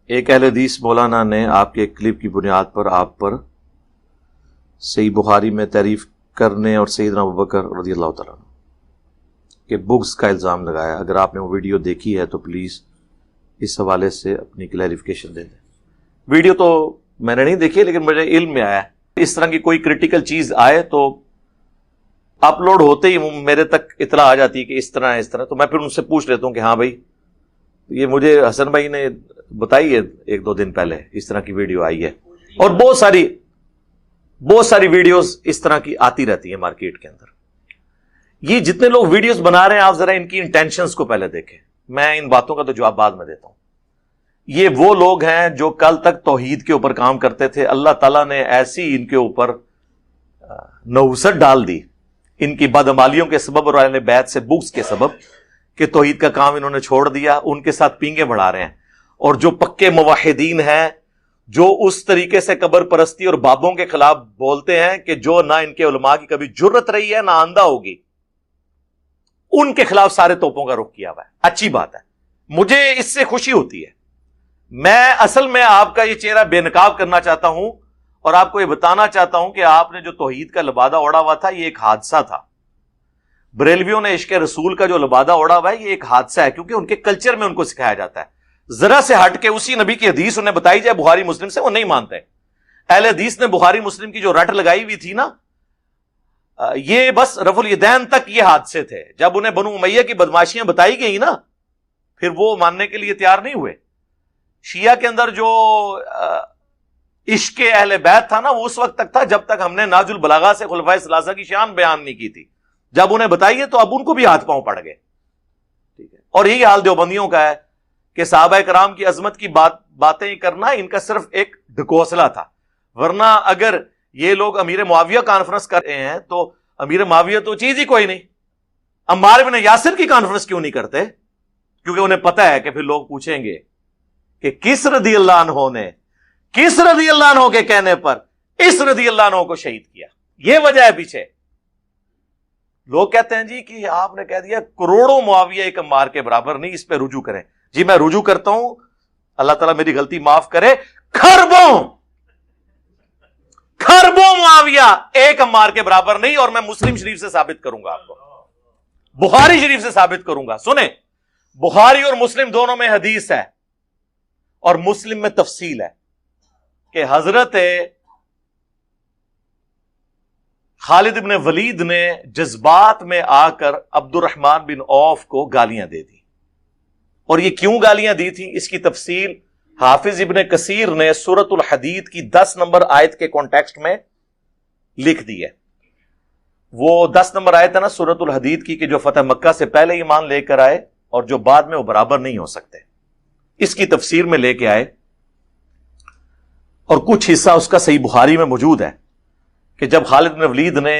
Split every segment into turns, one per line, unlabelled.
ایک اہل حدیث مولانا نے آپ کے ایک کلپ کی بنیاد پر آپ پر صحیح بخاری میں تعریف کرنے اور سیدنا ابوبکر رضی اللہ تعالیٰ عنہ کہ بغض کا الزام لگایا. اگر آپ نے وہ ویڈیو دیکھی ہے تو پلیز اس حوالے سے اپنی کلیریفیکیشن دے دیں. ویڈیو تو میں نے نہیں دیکھی لیکن مجھے علم میں آیا اس طرح کی کوئی کریٹیکل چیز آئے تو اپلوڈ ہوتے ہی میرے تک اطلاع آ جاتی ہے کہ اس طرح تو میں پھر ان سے پوچھ لیتا ہوں کہ ہاں بھائی یہ مجھے حسن بھائی نے بتائی ہے 1-2 دن پہلے اس طرح کی ویڈیو آئی ہے. اور بہت ساری ویڈیوز اس طرح کی آتی رہتی ہیں مارکیٹ کے اندر. یہ جتنے لوگ ویڈیوز بنا رہے ہیں آپ ذرا ان کی انٹینشنز کو پہلے دیکھیں. میں ان باتوں کا تو جواب بعد میں دیتا ہوں. یہ وہ لوگ ہیں جو کل تک توحید کے اوپر کام کرتے تھے. اللہ تعالیٰ نے ایسی ان کے اوپر نحوست ڈال دی ان کی بدعمالیوں کے سبب اور اہل بیت سے بغض کے سبب کہ توحید کا کام انہوں نے چھوڑ دیا. ان کے ساتھ پینگے بڑھا رہے ہیں. اور جو پکے موحدین ہیں جو اس طریقے سے قبر پرستی اور بابوں کے خلاف بولتے ہیں کہ جو نہ ان کے علماء کی کبھی جرت رہی ہے نہ آندہ ہوگی, ان کے خلاف سارے توپوں کا رخ کیا ہوا ہے. اچھی بات ہے, مجھے اس سے خوشی ہوتی ہے. میں اصل میں آپ کا یہ چہرہ بے نقاب کرنا چاہتا ہوں اور آپ کو یہ بتانا چاہتا ہوں کہ آپ نے جو توحید کا لبادہ اوڑا ہوا تھا یہ ایک حادثہ تھا. بریلویوں نے عشق رسول کا جو لبادہ اوڑا ہوا ہے یہ ایک حادثہ ہے کیونکہ ان کے کلچر میں ان کو سکھایا جاتا ہے. ذرا سے ہٹ کے اسی نبی کی حدیث انہیں بتائی جائے بخاری مسلم سے, وہ نہیں مانتے. اہل حدیث نے بخاری مسلم کی جو رٹ لگائی ہوئی تھی نا, یہ بس رفع الیدین تک یہ حادثے تھے. جب انہیں بنو امیہ کی بدماشیاں بتائی گئی نا پھر وہ ماننے کے لیے تیار نہیں ہوئے. شیعہ کے اندر جو عشق اہل بیت تھا نا وہ اس وقت تک تھا جب تک ہم نے ناج البلاغہ سے خلفائے ثلاثہ کی شان بیان نہیں کی تھی. جب انہیں بتائیے تو اب ان کو بھی ہاتھ پاؤں پڑ گئے. ٹھیک ہے, اور یہی حال دیوبندیوں کا ہے کہ صحابہ کرام کی عظمت کی باتیں کرنا ان کا صرف ایک ڈھکوسلا تھا. ورنہ اگر یہ لوگ امیر معاویہ کانفرنس کر رہے ہیں تو امیر معاویہ تو چیز ہی کوئی نہیں. عمار بن یاسر کی کانفرنس کیوں نہیں کرتے؟ کیونکہ انہیں پتا ہے کہ پھر لوگ پوچھیں گے کہ کس رضی اللہ عنہ نے کس رضی اللہ عنہ کے کہنے پر اس رضی اللہ عنہ کو شہید کیا. یہ وجہ ہے پیچھے. لوگ کہتے ہیں جی کہ آپ نے کہہ دیا کروڑوں معاویہ ایک عمار کے برابر نہیں, اس پہ رجوع کریں. جی میں رجوع کرتا ہوں, اللہ تعالیٰ میری غلطی معاف کرے. خربوں معاویہ ایک عمار کے برابر نہیں, اور میں مسلم شریف سے ثابت کروں گا, آپ کو بخاری شریف سے ثابت کروں گا. سنیں, بخاری اور مسلم دونوں میں حدیث ہے اور مسلم میں تفصیل ہے کہ حضرت خالد بن ولید نے جذبات میں آ کر عبد الرحمن بن عوف کو گالیاں دے دی. اور یہ کیوں گالیاں دی تھی اس کی تفصیل حافظ ابن کثیر نے سورۃ الحدید کی 10 نمبر آیت کے کانٹیکسٹ میں لکھ دی ہے. وہ 10 نمبر آیت ہے نا سورۃ الحدید کی کہ جو فتح مکہ سے پہلے ایمان لے کر آئے اور جو بعد میں وہ برابر نہیں ہو سکتے, اس کی تفسیر میں لے کے آئے. اور کچھ حصہ اس کا صحیح بخاری میں موجود ہے کہ جب خالد بن ولید نے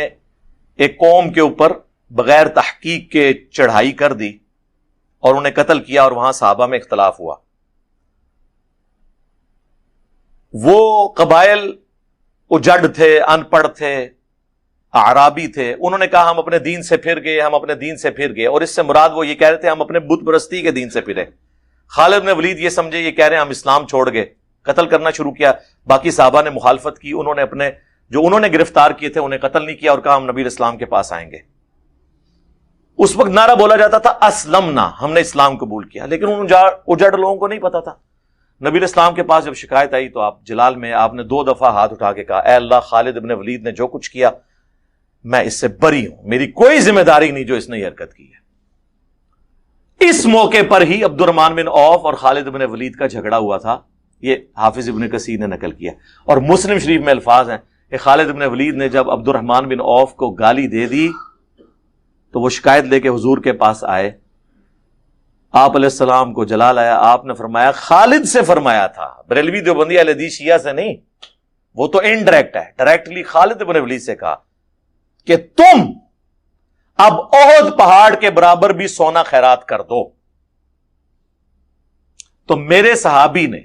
ایک قوم کے اوپر بغیر تحقیق کے چڑھائی کر دی اور انہیں قتل کیا اور وہاں صحابہ میں اختلاف ہوا, وہ قبائل اجڑ تھے, ان پڑھ تھے, اعرابی تھے. انہوں نے کہا ہم اپنے دین سے پھر گئے, ہم اپنے دین سے پھر گئے. اور اس سے مراد وہ یہ کہہ رہے تھے ہم اپنے بت پرستی کے دین سے پھرے. خالد بن ولید یہ سمجھے یہ کہہ رہے ہیں ہم اسلام چھوڑ گئے, قتل کرنا شروع کیا. باقی صحابہ نے مخالفت کی, انہوں نے اپنے جو انہوں نے گرفتار کیے تھے انہیں قتل نہیں کیا اور کہا ہم نبی اسلام کے پاس آئیں گے. اس وقت نعرہ بولا جاتا تھا اسلمنا, ہم نے اسلام قبول کیا. لیکن ان اجڑ لوگوں کو نہیں پتا تھا. نبی اسلام کے پاس جب شکایت آئی تو آپ جلال میں آپ نے 2 دفعہ ہاتھ اٹھا کے کہا اے اللہ خالد بن ولید نے جو کچھ کیا میں اس سے بری ہوں, میری کوئی ذمہ داری نہیں جو اس نے یہ حرکت کی ہے. اس موقع پر ہی عبد الرحمن بن عوف اور خالد بن ولید کا جھگڑا ہوا تھا. یہ حافظ ابن کثیر نے نقل کیا. اور مسلم شریف میں الفاظ ہیں کہ خالد بن ولید نے جب عبد الرحمن بن عوف کو گالی دے دی تو وہ شکایت لے کے حضور کے پاس آئے. آپ علیہ السلام کو جلال آیا, آپ نے فرمایا خالد سے فرمایا تھا. بریلوی دیوبندی اہل حدیث شیعہ سے نہیں, وہ تو انڈائریکٹ ہے. ڈائریکٹلی خالد بن ولید سے کہا کہ تم اب احد پہاڑ کے برابر بھی سونا خیرات کر دو. تو میرے صحابی نے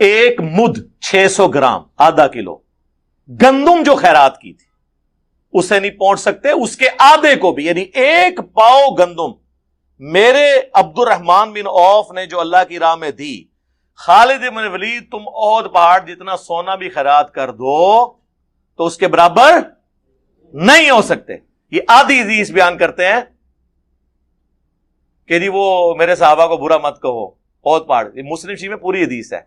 1 مد 600 گرام آدھا کلو گندم جو خیرات کی تھی اسے نہیں پہنچ سکتے, اس کے آدھے کو بھی یعنی 1 پاؤ گندم میرے عبد الرحمن بن عوف نے جو اللہ کی راہ میں دی، خالد بن ولید تم احد پہاڑ جتنا سونا بھی خیرات کر دو تو اس کے برابر نہیں ہو سکتے. یہ آدھی حدیث بیان کرتے ہیں کہ جی وہ میرے صحابہ کو برا مت کہو احد پہاڑ. یہ مسلم شریف میں پوری حدیث ہے،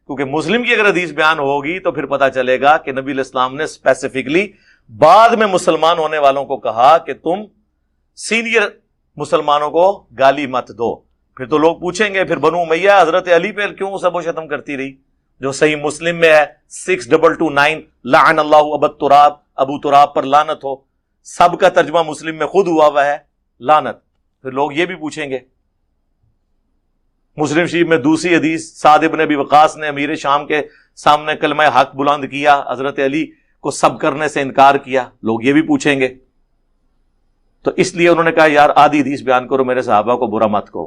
کیونکہ مسلم کی اگر حدیث بیان ہوگی تو پھر پتہ چلے گا کہ نبی علیہ السلام نے اسپیسیفکلی بعد میں مسلمان ہونے والوں کو کہا کہ تم سینئر مسلمانوں کو گالی مت دو. پھر تو لوگ پوچھیں گے پھر بنو امیہ حضرت علی پہ کیوں سب و شتم کرتی رہی، جو صحیح مسلم میں ہے 6229 لعن اللہ ابو تراب، ابو تراب پر لعنت ہو. سب کا ترجمہ مسلم میں خود ہوا ہے لعنت. پھر لوگ یہ بھی پوچھیں گے. مسلم شریف میں دوسری حدیث سعد ابن ابی وقاص نے امیر شام کے سامنے کلمہ حق بلند کیا، حضرت علی کو سب کرنے سے انکار کیا. لوگ یہ بھی پوچھیں گے. تو اس لیے انہوں نے کہا یار آدھی حدیث بیان کرو، میرے صحابہ کو برا مت کہو.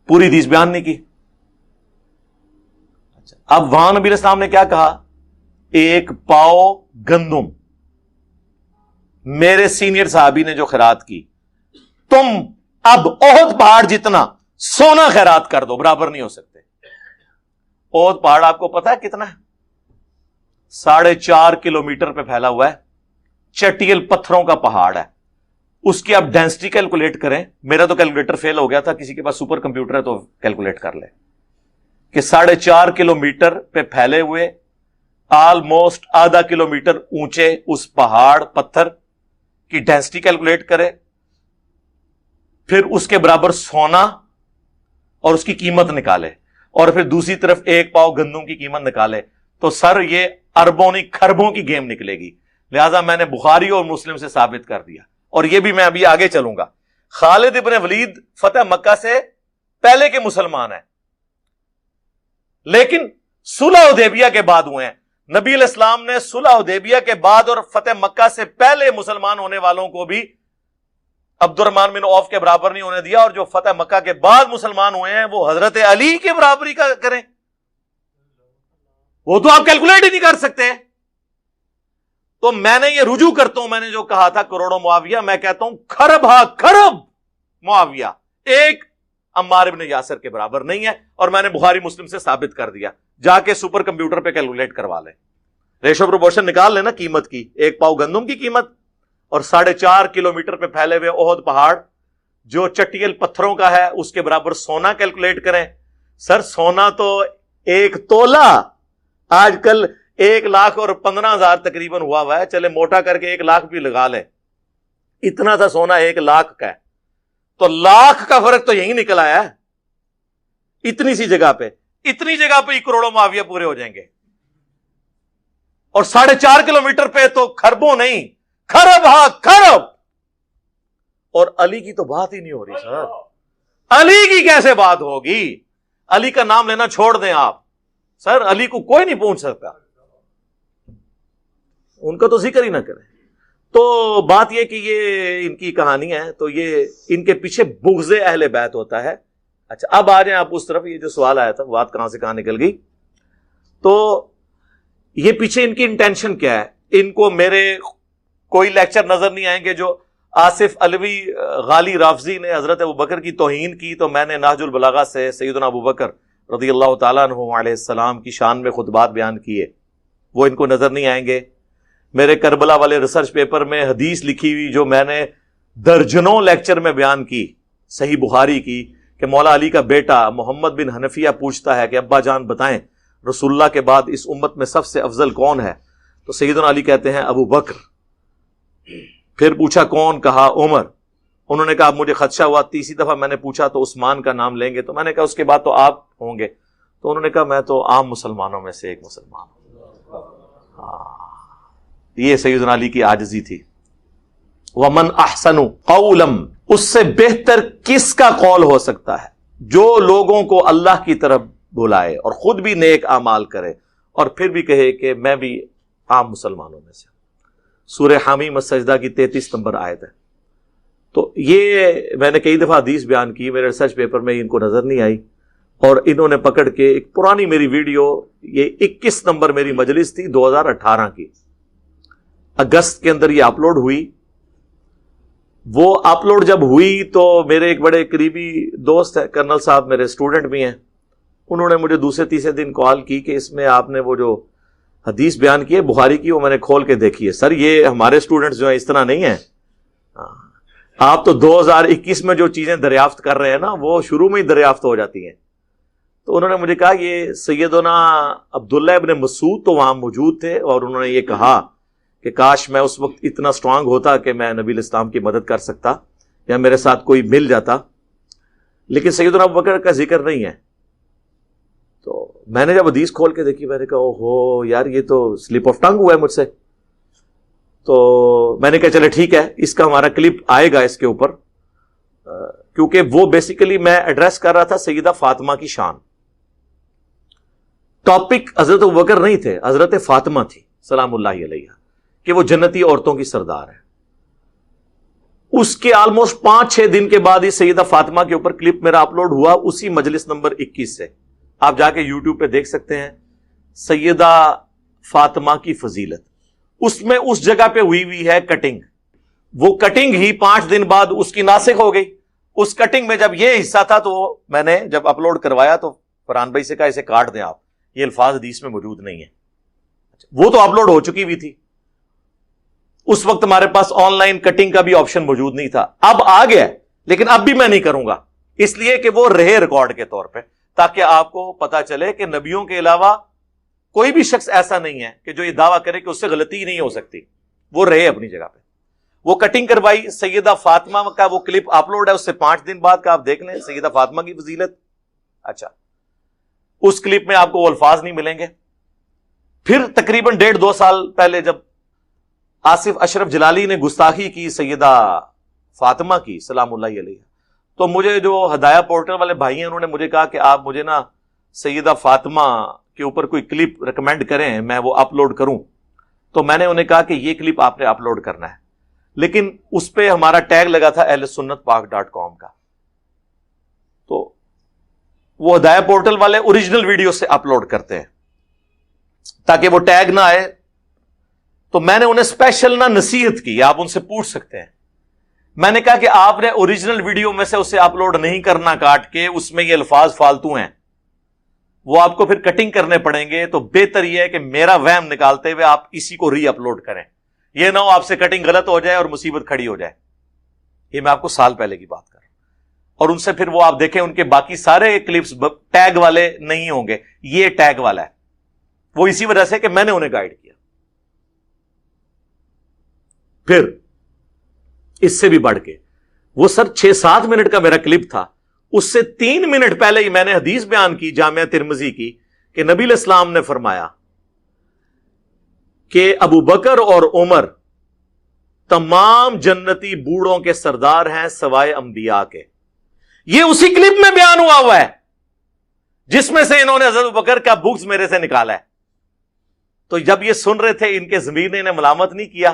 پوری حدیث بیان نہیں کی. اب وہاں نبی علیہ السلام نے کیا کہا، ایک پاؤ گندم میرے سینئر صحابی نے جو خیرات کی، تم اب احد پہاڑ جتنا سونا خیرات کر دو، برابر نہیں ہو سکتے. احد پہاڑ آپ کو پتا ہے کتنا ہے؟ 4.5 کلومیٹر پہ پھیلا ہوا ہے، چٹیل پتھروں کا پہاڑ ہے. اس کی آپ ڈینسٹی کیلکولیٹ کریں. میرا تو کیلکولیٹر فیل ہو گیا تھا، کسی کے پاس سپر کمپیوٹر ہے تو کیلکولیٹ کر لے کہ 4.5 کلومیٹر پہ پھیلے ہوئے آلموسٹ ½ کلومیٹر اونچے اس پہاڑ پتھر کی ڈینسٹی کیلکولیٹ کرے، پھر اس کے برابر سونا اور اس کی قیمت نکالے، اور پھر دوسری طرف ایک پاؤ گندم کی قیمت نکالے، تو سر یہ اربوں نہیں کھربوں کی گیم نکلے گی. لہذا میں نے بخاری اور مسلم سے ثابت کر دیا، اور یہ بھی میں ابھی آگے چلوں گا. خالد ابن ولید فتح مکہ سے پہلے کے مسلمان ہیں، لیکن صلح حدیبیہ کے بعد ہوئے ہیں. نبی علیہ السلام نے صلح حدیبیہ کے بعد اور فتح مکہ سے پہلے مسلمان ہونے والوں کو بھی عبد الرحمن بن عوف کے برابر نہیں ہونے دیا، اور جو فتح مکہ کے بعد مسلمان ہوئے ہیں وہ حضرت علی کے برابری کا کریں، وہ تو آپ کیلکولیٹ ہی نہیں کر سکتے. تو میں نے یہ رجوع کرتا ہوں، میں نے جو کہا تھا کروڑوں معاویہ، میں کہتا ہوں کھرب ہا کھرب معاویہ ایک عمار ابن یاسر کے برابر نہیں ہے، اور میں نے بخاری مسلم سے ثابت کر دیا. جا کے سپر کمپیوٹر پہ کیلکولیٹ کروا لیں، ریشو پروپورشن نکال لیں نا قیمت کی، ایک پاؤ گندم کی قیمت اور 4.5 کلومیٹر پہ پھیلے ہوئے احد پہاڑ جو چٹیل پتھروں کا ہے اس کے برابر سونا کیلکولیٹ کریں. سر سونا تو ایک تولہ آج کل 1,15,000 تقریباً ہوا ہے، چلے موٹا کر کے 1 لاکھ بھی لگا لیں، اتنا تھا سونا 1 لاکھ کا ہے. تو لاکھ کا فرق تو یہی نکل آیا ہے. اتنی سی جگہ پہ ہی کروڑوں معاویہ پورے ہو جائیں گے، اور 4.5 کلومیٹر پہ تو کھربوں نہیں کھرب ہاں کھرب. اور علی کی تو بات ہی نہیں ہو رہی سر. علی کی کیسے بات ہوگی؟ علی کا نام لینا چھوڑ دیں آپ. سر علی کو کوئی نہیں پہنچ سکتا، ان کا تو ذکر ہی نہ کریں. تو بات یہ کہ یہ ان کی کہانی ہے، تو یہ ان کے پیچھے بغض اہل بیت ہوتا ہے. اچھا اب آ جائیں آپ اس طرف. یہ جو سوال آیا تھا بات کہاں سے کہاں نکل گئی. تو یہ پیچھے ان کی انٹینشن کیا ہے؟ ان کو میرے کوئی لیکچر نظر نہیں آئیں گے جو آصف علوی غالی رافضی نے حضرت ابوبکر کی توہین کی، تو میں نے نہج البلاغہ سے سیدنا ابوبکر رضی اللہ تعالیٰ عنہ علیہ السلام کی شان میں خطبات بیان کیے، وہ ان کو نظر نہیں آئیں گے. میرے کربلا والے ریسرچ پیپر میں حدیث لکھی ہوئی جو میں نے درجنوں لیکچر میں بیان کی صحیح بخاری کی، کہ مولا علی کا بیٹا محمد بن حنفیہ پوچھتا ہے کہ ابا جان بتائیں رسول اللہ کے بعد اس امت میں سب سے افضل کون ہے؟ تو سیدنا علی کہتے ہیں ابو بکر. پھر پوچھا کون؟ کہا عمر. انہوں نے کہا مجھے خدشہ ہوا، تیسری دفعہ میں نے پوچھا تو عثمان کا نام لیں گے، تو میں نے کہا اس کے بعد تو آپ ہوں گے. تو انہوں نے کہا میں تو عام مسلمانوں میں سے ایک مسلمان ہوں. یہ سیدنا علی کی عاجزی تھی. ومن احسن قولا، اس سے بہتر کس کا قول ہو سکتا ہے جو لوگوں کو اللہ کی طرف بلائے اور خود بھی نیک اعمال کرے اور پھر بھی کہے کہ میں بھی عام مسلمانوں میں سے. سورہ حامیم السجدہ کی 33 نمبر آیت ہے. تو یہ میں نے کئی دفعہ حدیث بیان کی، میرے ریسرچ پیپر میں ان کو نظر نہیں آئی، اور انہوں نے پکڑ کے ایک پرانی میری ویڈیو، یہ 21 نمبر میری مجلس تھی 2018 کی، اگست کے اندر یہ اپلوڈ ہوئی. وہ اپلوڈ جب ہوئی تو میرے ایک بڑے قریبی دوست ہے کرنل صاحب، میرے اسٹوڈنٹ بھی ہیں، انہوں نے مجھے دوسرے تیسرے دن کال کی کہ اس میں آپ نے وہ جو حدیث بیان کی ہے بخاری کی، وہ میں نے کھول کے دیکھی ہے۔ سر یہ ہمارے اسٹوڈنٹس جو ہیں اس طرح نہیں ہیں، آپ تو 2021 میں جو چیزیں دریافت کر رہے ہیں نا وہ شروع میں ہی دریافت ہو جاتی ہیں۔ تو انہوں نے مجھے کہا یہ سیدنا عبداللہ ابن مسعود تو وہاں موجود تھے، اور انہوں نے یہ کہا کہ کاش میں اس وقت اتنا اسٹرانگ ہوتا کہ میں نبی الاسلام کی مدد کر سکتا یا میرے ساتھ کوئی مل جاتا، لیکن سیدنا ابوبکر کا ذکر نہیں ہے۔ تو میں نے جب حدیث کھول کے دیکھی میں نے کہا اوہو یار یہ تو سلپ آف ٹنگ ہوا ہے مجھ سے۔ تو میں نے کہا چلے ٹھیک ہے، اس کا ہمارا کلپ آئے گا اس کے اوپر، کیونکہ وہ بیسیکلی میں ایڈریس کر رہا تھا سیدہ فاطمہ کی شان۔ ٹاپک حضرت ابوبکر نہیں تھے، حضرت فاطمہ تھی سلام اللہ علیہا، کہ وہ جنتی عورتوں کی سردار ہے۔ اس کے آلموسٹ 5-6 دن کے بعد ہی سیدہ فاطمہ کے اوپر کلپ میرا اپلوڈ ہوا، اسی مجلس نمبر 21 سے۔ آپ جا کے یوٹیوب پہ دیکھ سکتے ہیں، سیدہ فاطمہ کی فضیلت، اس میں اس جگہ پہ ہوئی ہے کٹنگ۔ وہ کٹنگ ہی 5 دن بعد اس کی ناسخ ہو گئی۔ اس کٹنگ میں جب یہ حصہ تھا تو میں نے جب اپلوڈ کروایا تو فرحان بھائی سے کہا اسے کاٹ دیں آپ، یہ الفاظ حدیث میں موجود نہیں ہیں۔ وہ تو اپلوڈ ہو چکی بھی تھی، اس وقت ہمارے پاس آن لائن کٹنگ کا بھی آپشن موجود نہیں تھا، اب آ گیا، لیکن اب بھی میں نہیں کروں گا، اس لیے کہ وہ رہے ریکارڈ کے طور پہ، تاکہ آپ کو پتا چلے کہ نبیوں کے علاوہ کوئی بھی شخص ایسا نہیں ہے کہ جو یہ دعویٰ کرے کہ اس سے غلطی ہی نہیں ہو سکتی، وہ رہے اپنی جگہ پہ۔ وہ کٹنگ کروائی، سیدہ فاطمہ کا وہ کلپ اپلوڈ ہے، اس سے 5 دن بعد کا آپ دیکھ لیں، سیدہ فاطمہ کی فضیلت۔ اچھا، اس کلپ میں آپ کو وہ الفاظ نہیں ملیں گے۔ پھر تقریباً 1.5-2 سال پہلے جب آصف اشرف جلالی نے گستاخی کی سیدہ فاطمہ کی سلام اللہ علیہ، تو مجھے جو ہدایہ پورٹل والے بھائی ہیں انہوں نے مجھے کہا کہ آپ مجھے نا سیدہ فاطمہ کے اوپر کوئی کلپ ریکمینڈ کریں، میں وہ اپلوڈ کروں۔ تو میں نے انہیں کہا کہ یہ کلپ آپ نے اپلوڈ کرنا ہے، لیکن اس پہ ہمارا ٹیگ لگا تھا ahlsunnatpak.com کا، تو وہ ہدایہ پورٹل والے اوریجنل ویڈیو سے اپلوڈ کرتے ہیں تاکہ وہ ٹیگ نہ آئے۔ تو میں نے انہیں اسپیشل نہ نصیحت کی، آپ ان سے پوچھ سکتے ہیں، میں نے کہا کہ آپ نے اوریجنل ویڈیو میں سے اسے اپلوڈ نہیں کرنا کاٹ کے، اس میں یہ الفاظ فالتو ہیں، وہ آپ کو پھر کٹنگ کرنے پڑیں گے، تو بہتر یہ ہے کہ میرا وہم نکالتے ہوئے آپ اسی کو ری اپلوڈ کریں، یہ نہ ہو آپ سے کٹنگ غلط ہو جائے اور مصیبت کھڑی ہو جائے۔ یہ میں آپ کو سال پہلے کی بات کر رہا ہوں، اور ان سے پھر وہ آپ دیکھیں ان کے باقی سارے کلپس ٹیگ والے نہیں ہوں گے، یہ ٹیگ والا ہے، وہ اسی وجہ سے کہ میں نے انہیں گائیڈ کیا۔ پھر اس سے بھی بڑھ کے وہ سر 6-7 منٹ کا میرا کلپ تھا، اس سے 3 منٹ پہلے ہی میں نے حدیث بیان کی جامعہ ترمذی کی کہ نبی الاسلام نے فرمایا کہ ابو بکر اور عمر تمام جنتی بوڑھوں کے سردار ہیں سوائے انبیاء کے۔ یہ اسی کلپ میں بیان ہوا ہے جس میں سے انہوں نے حضرت ابو بکر کا بغض میرے سے نکالا ہے۔ تو جب یہ سن رہے تھے ان کے ضمیر نے انہیں ملامت نہیں کیا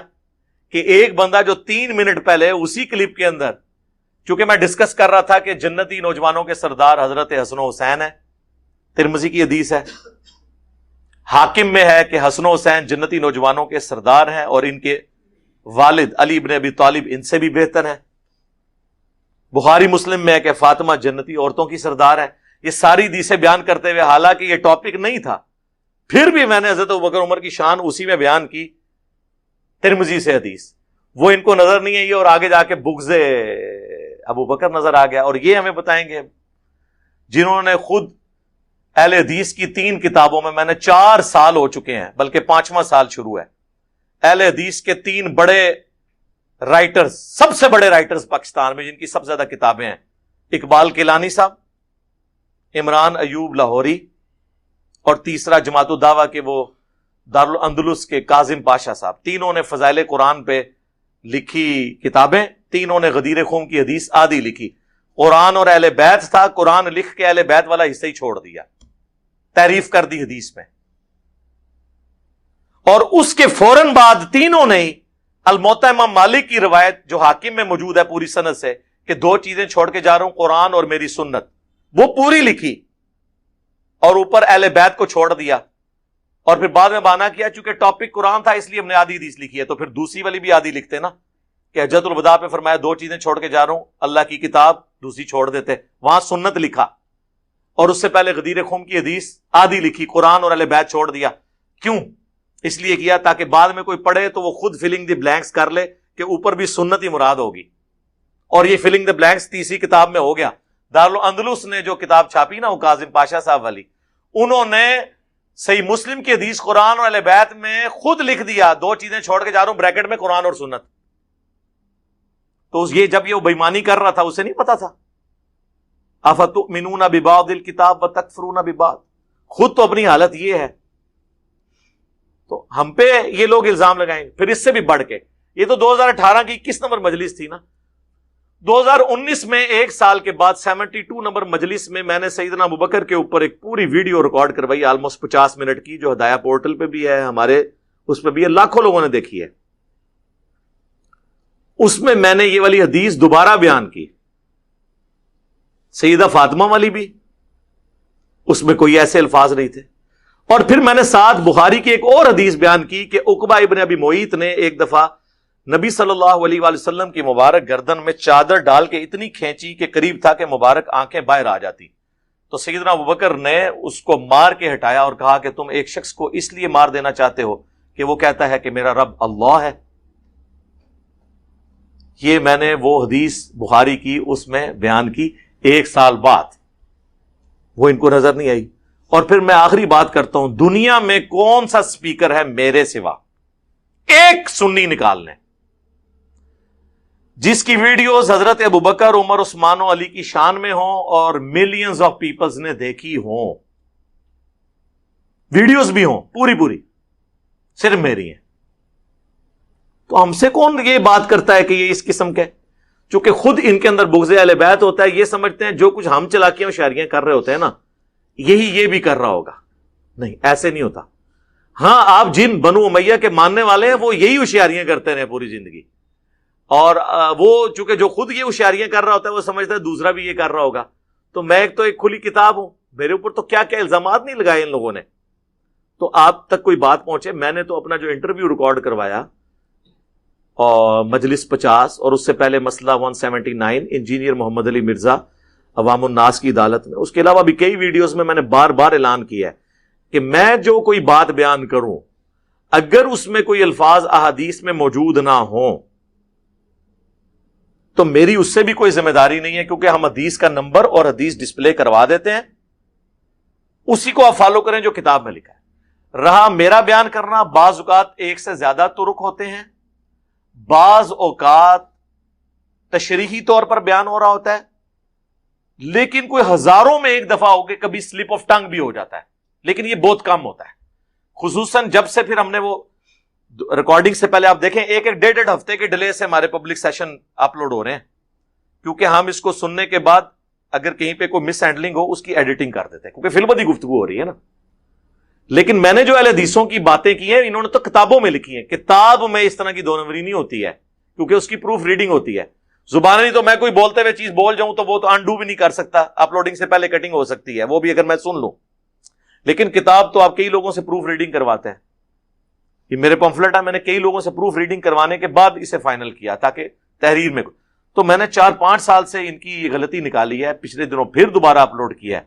کہ ایک بندہ جو 3 منٹ پہلے اسی کلپ کے اندر، چونکہ میں ڈسکس کر رہا تھا کہ جنتی نوجوانوں کے سردار حضرت حسن و حسین ہے، ترمذی کی حدیث ہے، حاکم میں ہے کہ حسن و حسین جنتی نوجوانوں کے سردار ہیں اور ان کے والد علی ابن ابی طالب ان سے بھی بہتر ہیں، بخاری مسلم میں ہے کہ فاطمہ جنتی عورتوں کی سردار ہے۔ یہ ساری حدیثیں بیان کرتے ہوئے، حالانکہ یہ ٹاپک نہیں تھا، پھر بھی میں نے حضرت ابوبکر عمر کی شان اسی میں بیان کی، ترمذی سے حدیث۔ وہ ان کو نظر نہیں آئی اور آگے جا کے بغض ابو بکر نظر آ گیا۔ اور یہ ہمیں بتائیں گے جنہوں نے خود اہل حدیث کی 3 کتابوں میں نے 4 سال ہو چکے ہیں، بلکہ 5واں سال شروع ہے، اہل حدیث کے 3 بڑے رائٹرز، سب سے بڑے رائٹرز پاکستان میں جن کی سب سے زیادہ کتابیں ہیں، اقبال کیلانی صاحب، عمران ایوب لاہوری، اور تیسرا جماعت الدعوہ کے وہ دارالاندلس کے کاظم پاشا صاحب۔ تینوں نے فضائل قرآن پہ لکھی کتابیں، تینوں نے غدیر خون کی حدیث آدھی لکھی۔ قرآن اور اہل بیت تھا، قرآن لکھ کے اہل بیت والا حصہ ہی چھوڑ دیا، تعریف کر دی حدیث میں۔ اور اس کے فوراً بعد تینوں نے الموطا امام مالک کی روایت جو حاکم میں موجود ہے پوری سند سے کہ 2 چیزیں چھوڑ کے جا رہا ہوں، قرآن اور میری سنت، وہ پوری لکھی اور اوپر اہل بیت کو چھوڑ دیا۔ اور پھر بعد میں بہانہ کیا چونکہ ٹاپک قرآن تھا اس لیے ہم نے آدھی حدیث لکھی ہے، تو پھر دوسری والی بھی آدھی لکھتے نا، کہ حجۃ الوداع پہ فرمایا 2 چیزیں چھوڑ کے جا رہا ہوں، اللہ کی کتاب، دوسری چھوڑ دیتے، وہاں سنت لکھا، اور اس سے پہلے غدیر خم کی حدیث آدھی لکھی، قرآن اور اہل بیت چھوڑ دیا. کیوں؟ اس لیے کیا تاکہ بعد میں کوئی پڑھے تو وہ خود فلنگ دی بلینکس کر لے کہ اوپر بھی سنت ہی مراد ہوگی. اور یہ فلنگ دی بلینکس تیسری کتاب میں ہو گیا. دارالندلس نے جو کتاب چھاپی نا وہ کاظم پاشا صاحب والی، انہوں نے صحیح مسلم کی حدیث قرآن اور اہل بیت میں خود لکھ دیا 2 چیزیں چھوڑ کے جا رہا ہوں، بریکٹ میں قرآن اور سنت. تو یہ جب یہ بےمانی کر رہا تھا اسے نہیں پتا تھا. افتؤمنون ببعض الکتاب وتکفرون ببعض، خود تو اپنی حالت یہ ہے، تو ہم پہ یہ لوگ الزام لگائیں. پھر اس سے بھی بڑھ کے یہ تو 2018 کی 21 نمبر مجلس تھی نا، 2019 میں 1 سال کے بعد 72 نمبر مجلس میں نے سیدنا ابوبکر کے اوپر ایک پوری ویڈیو ریکارڈ کروائی آلموسٹ 50 منٹ کی، جو ہدایہ پورٹل پہ بھی ہے، ہمارے اس پہ بھی ہے، لاکھوں لوگوں نے دیکھی ہے. اس میں نے یہ والی حدیث دوبارہ بیان کی، سیدہ فاطمہ والی بھی، اس میں کوئی ایسے الفاظ نہیں تھے. اور پھر میں نے ساتھ بخاری کی ایک اور حدیث بیان کی کہ عقبہ ابن ابی معیط نے ایک دفعہ نبی صلی اللہ علیہ وآلہ وسلم کی مبارک گردن میں چادر ڈال کے اتنی کھینچی کہ قریب تھا کہ مبارک آنکھیں باہر آ جاتی. تو سیدنا ابوبکر نے اس کو مار کے ہٹایا اور کہا کہ تم ایک شخص کو اس لیے مار دینا چاہتے ہو کہ وہ کہتا ہے کہ میرا رب اللہ ہے. یہ میں نے وہ حدیث بخاری کی اس میں بیان کی 1 سال بعد، وہ ان کو نظر نہیں آئی. اور پھر میں آخری بات کرتا ہوں، دنیا میں کون سا سپیکر ہے میرے سوا، ایک سنی نکال لیں جس کی ویڈیوز حضرت ابوبکر، عمر، عثمان و علی کی شان میں ہوں اور ملینز آف پیپلز نے دیکھی ہوں، ویڈیوز بھی ہوں پوری، صرف میری ہیں. تو ہم سے کون یہ بات کرتا ہے کہ یہ اس قسم کے، چونکہ خود ان کے اندر بغض اہل بیت ہوتا ہے، یہ سمجھتے ہیں جو کچھ ہم چلاکیاں و شاعریاں کر رہے ہوتے ہیں نا، یہی یہ بھی کر رہا ہوگا. نہیں، ایسے نہیں ہوتا. ہاں، آپ جن بنو امیہ کے ماننے والے ہیں وہ یہی ہوشیاریاں کرتے رہے پوری زندگی، اور وہ چونکہ جو خود یہ ہوشیاریاں کر رہا ہوتا ہے وہ سمجھتا ہے دوسرا بھی یہ کر رہا ہوگا. تو میں ایک کھلی کتاب ہوں، میرے اوپر تو کیا کیا الزامات نہیں لگائے ان لوگوں نے. تو آپ تک کوئی بات پہنچے. میں نے تو اپنا جو انٹرویو ریکارڈ کروایا اور مجلس 50 اور اس سے پہلے مسئلہ 179 انجینئر محمد علی مرزا عوام الناس کی عدالت میں، اس کے علاوہ بھی کئی ویڈیوز میں نے بار بار اعلان کیا ہے کہ میں جو کوئی بات بیان کروں اگر اس میں کوئی الفاظ احادیث میں موجود نہ ہوں تو میری اس سے بھی کوئی ذمہ داری نہیں ہے، کیونکہ ہم حدیث کا نمبر اور حدیث ڈسپلے کروا دیتے ہیں، اسی کو آپ فالو کریں جو کتاب میں لکھا ہے. رہا میرا بیان کرنا، بعض اوقات ایک سے زیادہ طرق ہوتے ہیں، بعض اوقات تشریحی طور پر بیان ہو رہا ہوتا ہے، لیکن کوئی ہزاروں میں ایک دفعہ ہو کے کبھی سلپ آف ٹنگ بھی ہو جاتا ہے، لیکن یہ بہت کم ہوتا ہے. خصوصاً جب سے پھر ہم نے وہ ریکارڈنگ سے پہلے آپ دیکھیں 1-1.5 ہفتے کے ڈیلے سے ہمارے پبلک سیشن اپلوڈ ہو رہے ہیں، کیونکہ ہم اس کو سننے کے بعد اگر کہیں پہ کوئی مس ہینڈلنگ ہو اس کی ایڈیٹنگ کر دیتے ہیں، کیونکہ فلم کی گفتگو ہو رہی ہے نا. لیکن میں نے جو اہل حدیثوں کی باتیں کی ہیں انہوں نے تو کتابوں میں لکھی ہیں. کتاب میں اس طرح کی 2 نمبری نہیں ہوتی ہے، کیونکہ اس کی پروف ریڈنگ ہوتی ہے. زبانی تو میں کوئی بولتے ہوئے چیز بول جاؤں تو وہ تو انڈو بھی نہیں کر سکتا، اپلوڈنگ سے پہلے کٹنگ ہو سکتی ہے، وہ بھی اگر میں سن لوں. لیکن کتاب تو آپ کئی لوگوں سے پروف ریڈنگ کرواتے ہیں. یہ میرے پمفلٹ ہے، میں نے کئی لوگوں سے پروف ریڈنگ کروانے کے بعد اسے فائنل کیا تاکہ تحریر میں. تو میں نے 4-5 سال سے ان کی غلطی نکالی ہے، پچھلے دنوں پھر دوبارہ اپلوڈ کیا ہے.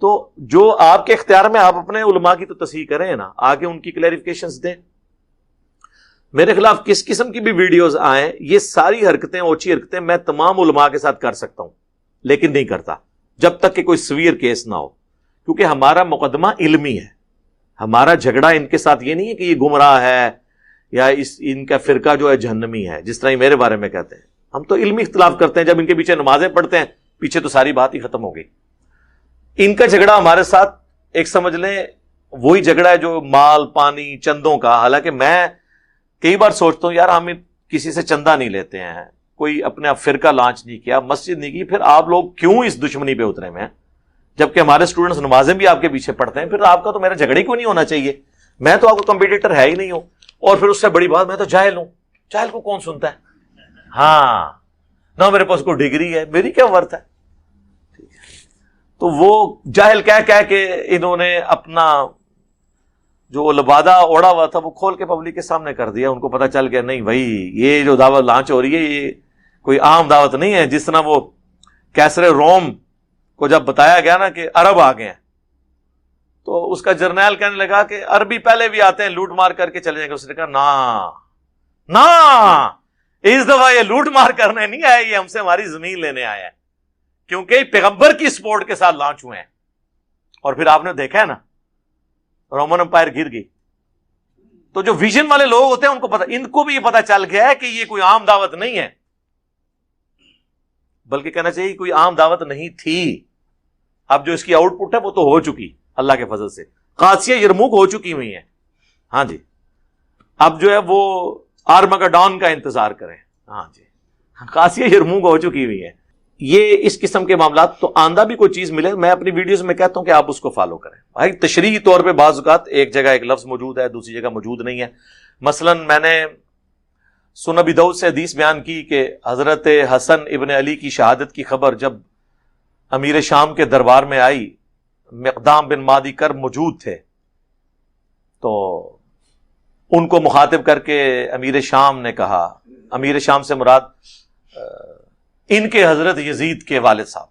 تو جو آپ کے اختیار میں، آپ اپنے علماء کی تو تصحیح کریں نا، آگے ان کی کلیریفیکیشنز دیں. میرے خلاف کس قسم کی بھی ویڈیوز آئیں، یہ ساری حرکتیں، اوچھی حرکتیں میں تمام علماء کے ساتھ کر سکتا ہوں، لیکن نہیں کرتا جب تک کہ کوئی سویر کیس نہ ہو، کیونکہ ہمارا مقدمہ علمی ہے. ہمارا جھگڑا ان کے ساتھ یہ نہیں ہے کہ یہ گمراہ ہے یا ان کا فرقہ جو ہے جہنمی ہے، جس طرح یہ میرے بارے میں کہتے ہیں. ہم تو علمی اختلاف کرتے ہیں، جب ان کے پیچھے نمازیں پڑھتے ہیں پیچھے تو ساری بات ہی ختم ہو گئی. ان کا جھگڑا ہمارے ساتھ ایک سمجھ لیں وہی جھگڑا ہے جو مال پانی چندوں کا. حالانکہ میں کئی بار سوچتا ہوں یار ہم کسی سے چندہ نہیں لیتے ہیں، کوئی اپنے فرقہ لانچ نہیں کیا، مسجد نہیں کی، پھر آپ لوگ کیوں اس دشمنی پہ اترے میں؟ جبکہ ہمارے اسٹوڈنٹس نمازیں بھی آپ کے پیچھے پڑھتے ہیں، پھر آپ کا تو میرا جھگڑے کیوں نہیں ہونا چاہیے؟ میں تو آپ کو کمپیٹیٹر ہے ہی نہیں ہوں. اور پھر اس سے بڑی بات میں تو جاہل ہوں. جاہل کو کون سنتا ہے؟ ہاں، نہ میرے پاس کوئی ڈگری ہے، میری کیا ورتھ ہے؟ تو وہ جاہل کہہ کے انہوں نے اپنا جو لبادہ اوڑا ہوا تھا وہ کھول کے پبلک کے سامنے کر دیا. ان کو پتا چل گیا نہیں بھائی یہ جو دعوت لانچ ہو رہی ہے یہ کوئی عام دعوت نہیں ہے. جس طرح وہ کیسر روم کو جب بتایا گیا نا کہ عرب آ گئے ہیں تو اس کا جرنیل کہنے لگا کہ عربی پہلے بھی آتے ہیں لوٹ مار کر کے چلے جائیں گے. اس نے کہا نا اس دفعہ یہ لوٹ مار کرنے نہیں آئے, یہ ہم سے ہماری زمین لینے آئے ہیں, کیونکہ پیغمبر کی سپورٹ کے ساتھ لانچ ہوئے ہیں. اور پھر آپ نے دیکھا ہے نا رومن امپائر گر گئی. تو جو ویژن والے لوگ ہوتے ہیں ان کو پتا, ان کو بھی یہ پتا چل گیا ہے کہ یہ کوئی عام دعوت نہیں ہے, بلکہ کہنا چاہیے کوئی عام دعوت نہیں تھی. اب جو اس کی آؤٹ پٹ ہے وہ تو ہو چکی اللہ کے فضل سے. قادسیہ یرموک ہو چکی ہوئی ہیں. ہاں جی, اب جو ہے وہ آرمگڈون کا انتظار کریں. ہاں جی, قادسیہ یرموک ہو چکی ہوئی ہے. یہ اس قسم کے معاملات تو آندہ بھی کوئی چیز ملے میں اپنی ویڈیوز میں کہتا ہوں کہ آپ اس کو فالو کریں. بھائی تشریحی طور پہ بعض اوقات ایک جگہ ایک لفظ موجود ہے دوسری جگہ موجود نہیں ہے. مثلا میں نے سنن ابی داؤد سے حدیث بیان کی کہ حضرت حسن ابن علی کی شہادت کی خبر جب امیر شام کے دربار میں آئی, مقدام بن مادی کرب موجود تھے, تو ان کو مخاطب کر کے امیر شام نے کہا, امیر شام سے مراد ان کے حضرت یزید کے والد صاحب,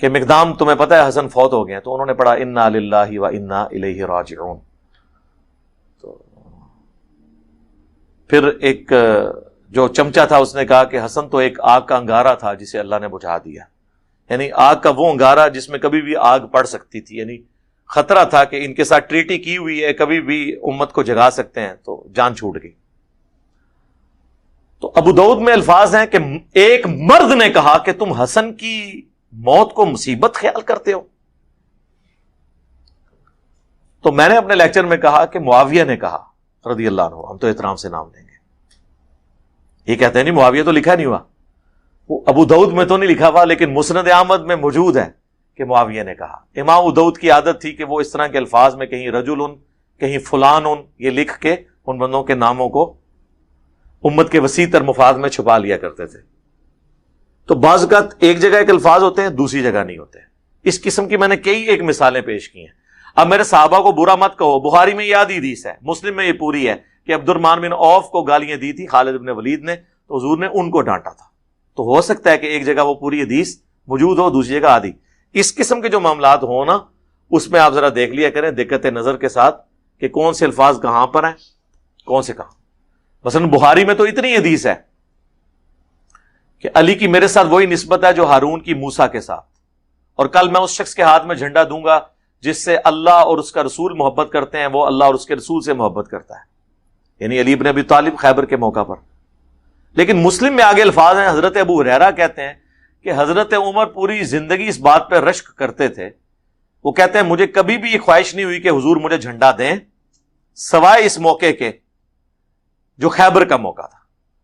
کہ مقدام تمہیں پتہ ہے حسن فوت ہو گئے. تو انہوں نے پڑھا انا للہ و انا الیہ راجعون. تو پھر ایک جو چمچا تھا اس نے کہا کہ حسن تو ایک آگ کا انگارہ تھا جسے اللہ نے بجھا دیا. یعنی آگ کا وہ انگارہ جس میں کبھی بھی آگ پڑ سکتی تھی, یعنی خطرہ تھا کہ ان کے ساتھ ٹریٹی کی ہوئی ہے کبھی بھی امت کو جگا سکتے ہیں, تو جان چھوٹ گئی. تو ابو داؤد میں الفاظ ہیں کہ ایک مرد نے کہا کہ تم حسن کی موت کو مصیبت خیال کرتے ہو. تو میں نے اپنے لیکچر میں کہا کہ معاویہ نے کہا رضی اللہ عنہ, ہم تو احترام سے نام لیں گے, یہ کہتے ہیں نہیں معاویہ تو لکھا نہیں ہوا, وہ ابو داؤد میں تو نہیں لکھا ہوا لیکن مسند احمد میں موجود ہے کہ معاویہ نے کہا. امام ابو داؤد کی عادت تھی کہ وہ اس طرح کے الفاظ میں کہیں رجل کہیں فلان یہ لکھ کے ان بندوں کے ناموں کو امت کے وسیع تر مفاد میں چھپا لیا کرتے تھے. تو بعض اوقات ایک جگہ ایک الفاظ ہوتے ہیں دوسری جگہ نہیں ہوتے. اس قسم کی میں نے کئی ایک مثالیں پیش کی ہیں. اب میرے صحابہ کو برا مت کہو, بخاری میں یہ آدھی حدیث ہے, مسلم میں یہ پوری ہے کہ عبد الرحمن بن عوف کو گالیاں دی تھی خالد بن ولید نے, تو حضور نے ان کو ڈانٹا تھا. تو ہو سکتا ہے کہ ایک جگہ وہ پوری حدیث موجود ہو دوسری جگہ آدھی. اس قسم کے جو معاملات ہوں نا اس میں آپ ذرا دیکھ لیا کریں دقت نظر کے ساتھ کہ کون سے الفاظ کہاں پر ہیں کون سے کہاں. مثلا بخاری میں تو اتنی حدیث ہے کہ علی کی میرے ساتھ وہی نسبت ہے جو ہارون کی موسیٰ کے ساتھ, اور کل میں اس شخص کے ہاتھ میں جھنڈا دوں گا جس سے اللہ اور اس کا رسول محبت کرتے ہیں, وہ اللہ اور اس کے رسول سے محبت کرتا ہے, یعنی علی بن ابی طالب خیبر کے موقع پر. لیکن مسلم میں آگے الفاظ ہیں, حضرت ابو ہریرہ کہتے ہیں کہ حضرت عمر پوری زندگی اس بات پہ رشک کرتے تھے, وہ کہتے ہیں مجھے کبھی بھی یہ خواہش نہیں ہوئی کہ حضور مجھے جھنڈا دیں سوائے اس موقع کے جو خیبر کا موقع تھا.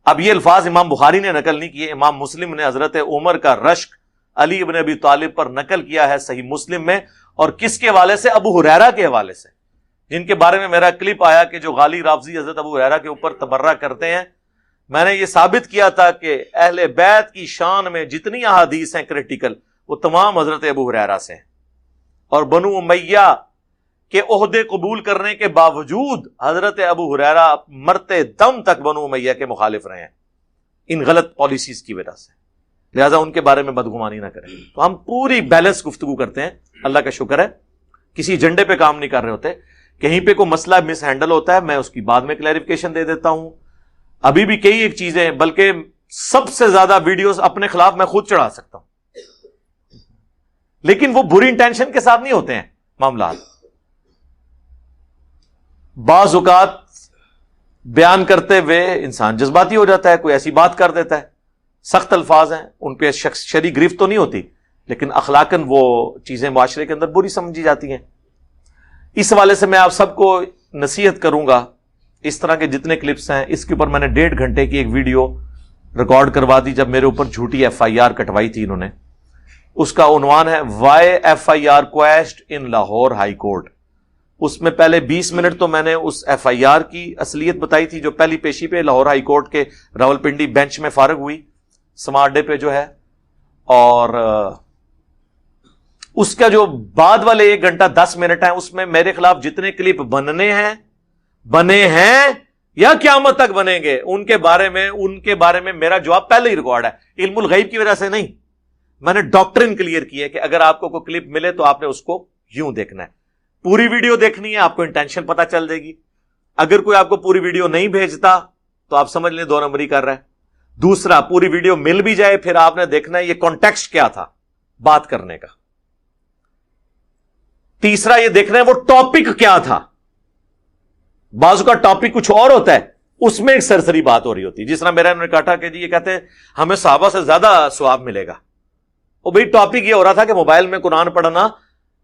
اب یہ الفاظ امام بخاری نے نقل نہیں کیے, امام مسلم نے حضرت عمر کا رشک علی ابن ابی طالب پر نقل کیا ہے صحیح مسلم میں, اور کس کے حوالے سے؟ ابو ہریرہ کے حوالے سے, جن کے بارے میں میرا کلپ آیا کہ جو غالی رافضی حضرت ابو ہریرہ کے اوپر تبرہ کرتے ہیں. میں نے یہ ثابت کیا تھا کہ اہل بیت کی شان میں جتنی احادیث ہیں کرٹیکل وہ تمام حضرت ابو ہریرہ سے ہیں, اور بنو امیہ کے عہدے قبول کرنے کے باوجود حضرت ابو ہریرہ مرتے دم تک بنو امیہ کے مخالف رہے ہیں ان غلط پالیسیز کی وجہ سے. لہذا ان کے بارے میں بدگمانی نہ کریں. تو ہم پوری بیلنس گفتگو کرتے ہیں, اللہ کا شکر ہے, کسی ایجنڈے پہ کام نہیں کر رہے ہوتے. کہیں پہ کوئی مسئلہ مس ہینڈل ہوتا ہے میں اس کی بعد میں کلیریفیکیشن دے دیتا ہوں. ابھی بھی کئی ایک چیزیں, بلکہ سب سے زیادہ ویڈیوز اپنے خلاف میں خود چڑھا سکتا ہوں, لیکن وہ بری انٹینشن کے ساتھ نہیں ہوتے ہیں معاملات. بعض اوقات بیان کرتے ہوئے انسان جذباتی ہو جاتا ہے, کوئی ایسی بات کر دیتا ہے, سخت الفاظ ہیں, ان پہ شخص شرعی گرفت تو نہیں ہوتی لیکن اخلاقاً وہ چیزیں معاشرے کے اندر بری سمجھی جاتی ہیں. اس حوالے سے میں آپ سب کو نصیحت کروں گا, اس طرح کے جتنے کلپس ہیں اس کے اوپر میں نے 1.5 گھنٹے کی ایک ویڈیو ریکارڈ کروا دی جب میرے اوپر جھوٹی FIR کٹوائی تھی انہوں نے. اس کا عنوان ہے وائی FIR کویسٹ ان لاہور ہائی کورٹ. اس میں پہلے 20 منٹ تو میں نے اس FIR کی اصلیت بتائی تھی جو پہلی پیشی پہ لاہور ہائی کورٹ کے راولپنڈی بینچ میں فارغ ہوئی سمارٹ ڈے پہ جو ہے, اور اس کا جو بعد والے 1 گھنٹہ 10 منٹ ہیں اس میں میرے خلاف جتنے کلپ بنے ہیں یا قیامت تک بنیں گے ان کے بارے میں میرا جواب پہلے ہی ریکارڈ ہے، علم الغیب کی وجہ سے نہیں، میں نے ڈاکٹرن کلیئر کی ہے کہ اگر آپ کو کوئی کلپ ملے تو آپ نے اس کو یوں دیکھنا ہے، پوری ویڈیو دیکھنی ہے، آپ کو انٹینشن پتہ چل جائے گی۔ اگر کوئی آپ کو پوری ویڈیو نہیں بھیجتا تو آپ سمجھ لیں 2 نمبری کر رہا ہے۔ دوسرا، پوری ویڈیو مل بھی جائے پھر آپ نے دیکھنا ہے یہ کانٹیکسٹ کیا تھا بات کرنے کا۔ تیسرا یہ دیکھنا ہے وہ ٹاپک کیا تھا، بعض کا ٹاپک کچھ اور ہوتا ہے، اس میں ایک سرسری بات ہو رہی ہوتی ہے، جس طرح میرا انہوں نے کہا تھا کہ جی یہ کہتے ہیں ہمیں صحابہ سے زیادہ ثواب ملے گا، وہ بھئی ٹاپک یہ ہو رہا تھا کہ موبائل میں قرآن پڑھنا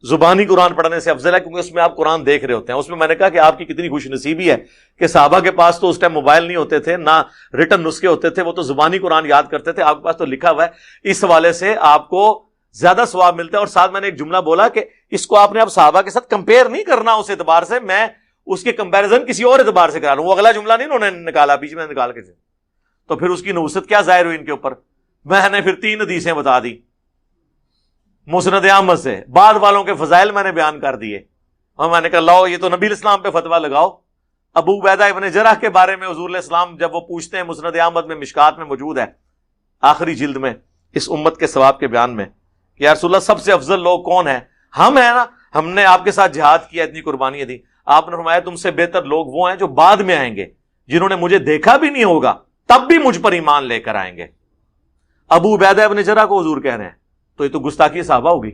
زبانی قرآن پڑھنے سے افضل ہے، کیونکہ اس میں آپ قرآن دیکھ رہے ہوتے ہیں۔ اس میں نے کہا کہ آپ کی کتنی خوش نصیبی ہے کہ صحابہ کے پاس تو اس ٹائم موبائل نہیں ہوتے تھے، نہ ریٹن نسخے ہوتے تھے، وہ تو زبانی قرآن یاد کرتے تھے، آپ کے پاس تو لکھا ہوا ہے، اس حوالے سے آپ کو زیادہ ثواب ملتا ہے۔ اور ساتھ میں نے ایک جملہ بولا کہ اس کو آپ نے اب صحابہ کے ساتھ کمپیئر نہیں کرنا، اس اعتبار سے میں اس کے کمپیریزن کسی اور اعتبار سے کرا لوں، وہ اگلا جملہ نہیں انہوں نے نکالا، بیچ میں نکال کے، تو پھر اس کی نوست کیا ظاہر ہوئی ان کے اوپر۔ میں نے پھر 3 حدیثیں بتا دی مسند احمد سے، بعد والوں کے فضائل میں نے بیان کر دیے، اور میں نے کہا لاؤ یہ تو نبی الاسلام پہ فتویٰ لگاؤ۔ ابو عبیدہ ابن جرح کے بارے میں حضور علیہ السلام جب وہ پوچھتے ہیں، مسند احمد میں مشکات میں موجود ہے آخری جلد میں اس امت کے ثواب کے بیان میں، کہ یا رسول اللہ سب سے افضل لوگ کون ہیں؟ ہم ہیں نا، ہم نے آپ کے ساتھ جہاد کیا، اتنی قربانیاں دی۔ آپ نے فرمایا تم سے بہتر لوگ وہ ہیں جو بعد میں آئیں گے، جنہوں نے مجھے دیکھا بھی نہیں ہوگا تب بھی مجھ پر ایمان لے کر آئیں گے۔ ابو عبیدہ ابن جرح کو حضور کہہ رہے ہیں، تو یہ تو گستاخی صحابہ ہوگی۔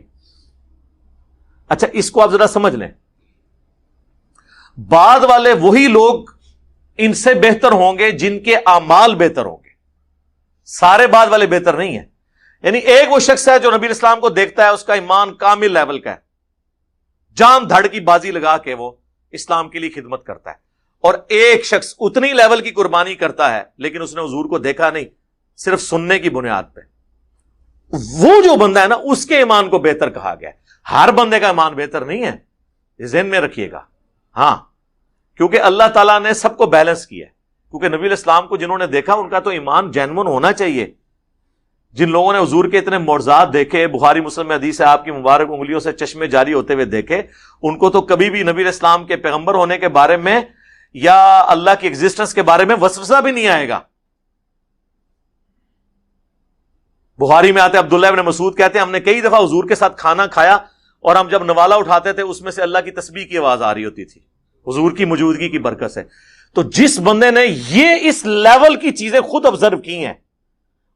اچھا اس کو آپ ذرا سمجھ لیں، بعد والے وہی لوگ ان سے بہتر ہوں گے جن کے اعمال بہتر ہوں گے، سارے بعد والے بہتر نہیں ہیں۔ یعنی ایک وہ شخص ہے جو نبی اسلام کو دیکھتا ہے، اس کا ایمان کامل لیول کا ہے، جان دھڑ کی بازی لگا کے وہ اسلام کے لیے خدمت کرتا ہے، اور ایک شخص اتنی لیول کی قربانی کرتا ہے لیکن اس نے حضور کو دیکھا نہیں، صرف سننے کی بنیاد پہ، وہ جو بندہ ہے نا اس کے ایمان کو بہتر کہا گیا ہے۔ ہر بندے کا ایمان بہتر نہیں ہے، یہ ذہن میں رکھیے گا، ہاں، کیونکہ اللہ تعالیٰ نے سب کو بیلنس کیا ہے، کیونکہ نبی علیہ السلام کو جنہوں نے دیکھا ان کا تو ایمان جینون ہونا چاہیے۔ جن لوگوں نے حضور کے اتنے معجزات دیکھے، بخاری مسلم میں حدیث ہے آپ کی مبارک انگلیوں سے چشمے جاری ہوتے ہوئے دیکھے، ان کو تو کبھی بھی نبی علیہ السلام کے پیغمبر ہونے کے بارے میں یا اللہ کی ایگزسٹنس کے بارے میں وسوسہ بھی نہیں آئے گا۔ بخاری میں آتے عبداللہ ابن مسعود کہتے ہیں ہم نے کئی دفعہ حضور کے ساتھ کھانا کھایا اور ہم جب نوالا اٹھاتے تھے اس میں سے اللہ کی تسبیح کی آواز آ رہی ہوتی تھی، حضور کی موجودگی کی برکت سے۔ تو جس بندے نے یہ اس لیول کی چیزیں خود آبزرو کی ہیں،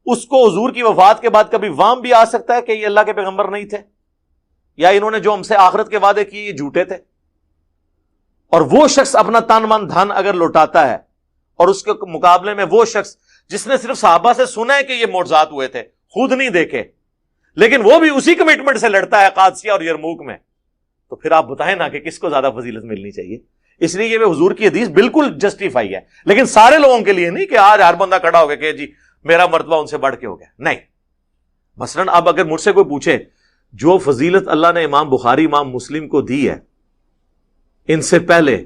اس کو حضور کی وفات کے بعد کبھی وام بھی آ سکتا ہے کہ یہ اللہ کے پیغمبر نہیں تھے، یا انہوں نے جو ہم سے آخرت کے وعدے کیے یہ جھوٹے تھے۔ اور وہ شخص اپنا تن من دھن اگر لوٹاتا ہے، اور اس کے مقابلے میں وہ شخص جس نے صرف صحابہ سے سنا ہے کہ یہ معجزات ہوئے تھے، خود نہیں دیکھے، لیکن وہ بھی اسی کمٹمنٹ سے لڑتا ہے قادسیہ اور یرموک میں، تو پھر آپ بتائیں نا کہ کس کو زیادہ فضیلت ملنی چاہیے۔ اس لیے یہ حضور کی حدیث بالکل جسٹیفائی ہے، لیکن سارے لوگوں کے لیے نہیں کہ آج ہر بندہ کھڑا ہو گیا کہ جی میرا مرتبہ ان سے بڑھ کے ہو گیا، نہیں۔ مثلا اب اگر مجھ سے کوئی پوچھے جو فضیلت اللہ نے امام بخاری امام مسلم کو دی ہے، ان سے پہلے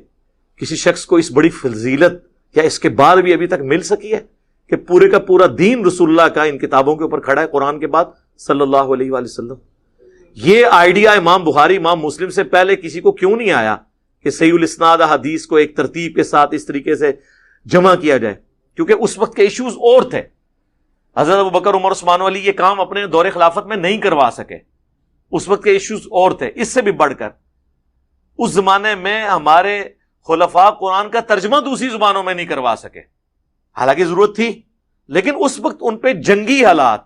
کسی شخص کو اس بڑی فضیلت یا اس کے بعد بھی ابھی تک مل سکی ہے کہ پورے کا پورا دین رسول اللہ کا ان کتابوں کے اوپر کھڑا ہے، قرآن کے بعد صلی اللہ علیہ وآلہ وسلم؟ یہ آئیڈیا امام بخاری امام مسلم سے پہلے کسی کو کیوں نہیں آیا کہ صحیح الاسناد حدیث کو ایک ترتیب کے ساتھ اس طریقے سے جمع کیا جائے؟ کیونکہ اس وقت کے ایشوز اور تھے۔ حضرت ابوبکر عمر عثمان علی یہ کام اپنے دور خلافت میں نہیں کروا سکے، اس وقت کے ایشوز اور تھے۔ اس سے بھی بڑھ کر اس زمانے میں ہمارے خلفاء قرآن کا ترجمہ دوسری زبانوں میں نہیں کروا سکے، حالانکہ ضرورت تھی، لیکن اس وقت ان پہ جنگی حالات،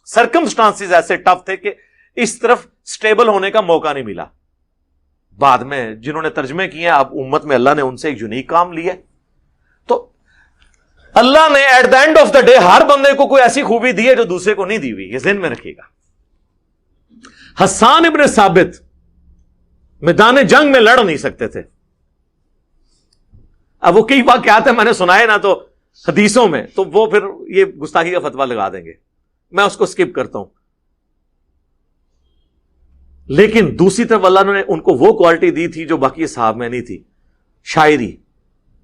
سرکمسٹانسز ایسے ٹف تھے کہ اس طرف سٹیبل ہونے کا موقع نہیں ملا۔ بعد میں جنہوں نے ترجمے کیے ہیں، اب امت میں اللہ نے ان سے ایک یونیک کام لیا، تو اللہ نے at the end of the day ہر بندے کو کوئی ایسی خوبی دی ہے جو دوسرے کو نہیں دی ہوئی، یہ ذہن میں رکھیے گا۔ حسان ابن ثابت میدان جنگ میں لڑ نہیں سکتے تھے، اب وہ کئی واقعات ہیں میں نے سنائے نا تو حدیثوں میں، تو وہ پھر یہ گستاخی کا فتویٰ لگا دیں گے، میں اس کو سکپ کرتا ہوں۔ لیکن دوسری طرف اللہ نے ان کو وہ کوالٹی دی تھی جو باقی صحابہ میں نہیں تھی، شاعری۔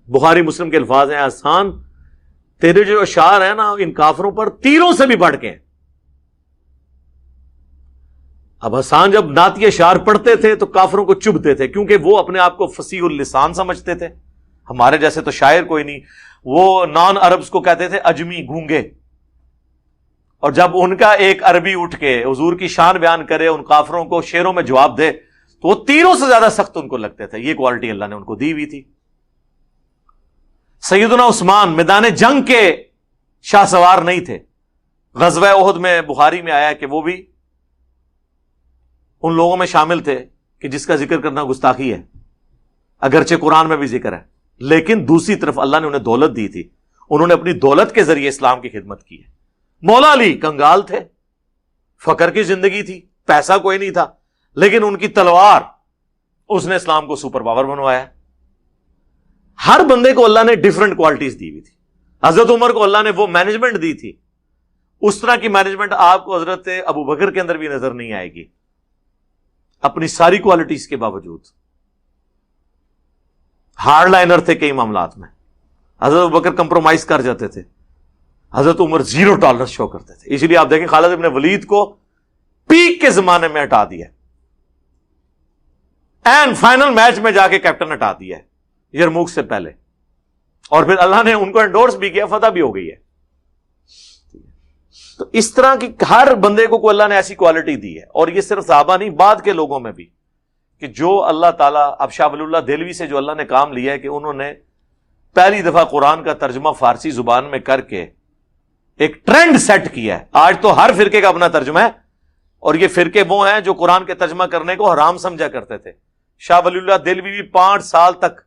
بخاری مسلم کے الفاظ ہیں، حسان تیرے جو اشعار ہیں نا ان کافروں پر تیروں سے بھی بڑھ کے ہیں۔ اب حسان جب نعتی اشعار پڑھتے تھے تو کافروں کو چبھتے تھے، کیونکہ وہ اپنے آپ کو فصیح اللسان سمجھتے تھے، ہمارے جیسے تو شاعر کوئی نہیں، وہ نان عربز کو کہتے تھے اجمی، گونگے، اور جب ان کا ایک عربی اٹھ کے حضور کی شان بیان کرے، ان کافروں کو شعروں میں جواب دے، تو وہ تیروں سے زیادہ سخت ان کو لگتے تھے۔ یہ کوالٹی اللہ نے ان کو دی ہوئی تھی۔ سیدنا عثمان میدان جنگ کے شاہ سوار نہیں تھے، غزوہ احد میں بخاری میں آیا کہ وہ بھی ان لوگوں میں شامل تھے کہ جس کا ذکر کرنا گستاخی ہے، اگرچہ قرآن میں بھی ذکر ہے، لیکن دوسری طرف اللہ نے انہیں دولت دی تھی، انہوں نے اپنی دولت کے ذریعے اسلام کی خدمت کی ہے۔ مولا علی کنگال تھے، فقر کی زندگی تھی، پیسہ کوئی نہیں تھا، لیکن ان کی تلوار اس نے اسلام کو سپر پاور بنوایا۔ ہر بندے کو اللہ نے ڈیفرنٹ کوالٹیز دی ہوئی تھی۔ حضرت عمر کو اللہ نے وہ مینجمنٹ دی تھی، اس طرح کی مینجمنٹ آپ کو حضرت ابو بکر کے اندر بھی نظر نہیں آئے گی، اپنی ساری کوالٹیز کے باوجود ہارڈ لائنر تھے کئی معاملات میں۔ حضرت ابو بکر کمپرومائز کر جاتے تھے، حضرت عمر زیرو ٹالرنس شو کرتے تھے۔ اسی لیے آپ دیکھیں خالد ابن ولید کو پیک کے زمانے میں ہٹا دیا، این فائنل میچ میں جا کے کیپٹن ہٹا دیا یرموک سے پہلے، اور پھر اللہ نے ان کو انڈورس بھی کیا، فتح بھی ہو گئی ہے۔ تو اس طرح کی ہر بندے کو اللہ نے ایسی کوالٹی دی ہے، اور یہ صرف صحابہ نہیں، بعد کے لوگوں میں بھی، کہ جو اللہ تعالیٰ، اب شاہ ولی اللہ دہلوی سے جو اللہ نے کام لیا ہے کہ انہوں نے پہلی دفعہ قرآن کا ترجمہ فارسی زبان میں کر کے ایک ٹرینڈ سیٹ کیا ہے۔ آج تو ہر فرقے کا اپنا ترجمہ ہے، اور یہ فرقے وہ ہیں جو قرآن کے ترجمہ کرنے کو حرام سمجھا کرتے تھے۔ شاہ ولی اللہ دہلوی بھی 5 سال تک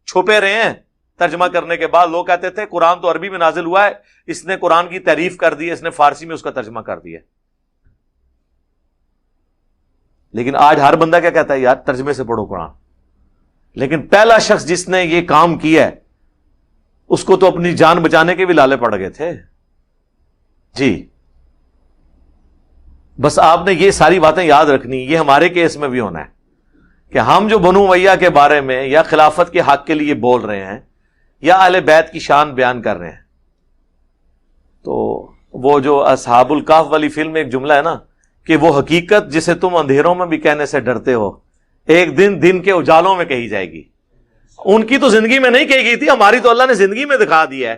چھپے رہے ہیں ترجمہ کرنے کے بعد۔ لوگ کہتے تھے قرآن تو عربی میں نازل ہوا ہے، اس نے قرآن کی تعریف کر دی ہے، اس نے فارسی میں اس کا ترجمہ کر دیا۔ لیکن آج ہر بندہ کیا کہتا ہے، یار ترجمے سے پڑھو قرآن، لیکن پہلا شخص جس نے یہ کام کیا ہے اس کو تو اپنی جان بچانے کے بھی لالے پڑ گئے تھے جی۔ بس آپ نے یہ ساری باتیں یاد رکھنی، یہ ہمارے کیس میں بھی ہونا ہے کہ ہم جو بنو امیہ کے بارے میں یا خلافت کے حق کے لیے بول رہے ہیں یا اہل بیت کی شان بیان کر رہے ہیں، تو وہ جو اصحاب الکہف والی فلم میں ایک جملہ ہے نا کہ وہ حقیقت جسے تم اندھیروں میں بھی کہنے سے ڈرتے ہو، ایک دن کے اجالوں میں کہی جائے گی۔ ان کی تو زندگی میں نہیں کہی گئی تھی، ہماری تو اللہ نے زندگی میں دکھا دیا ہے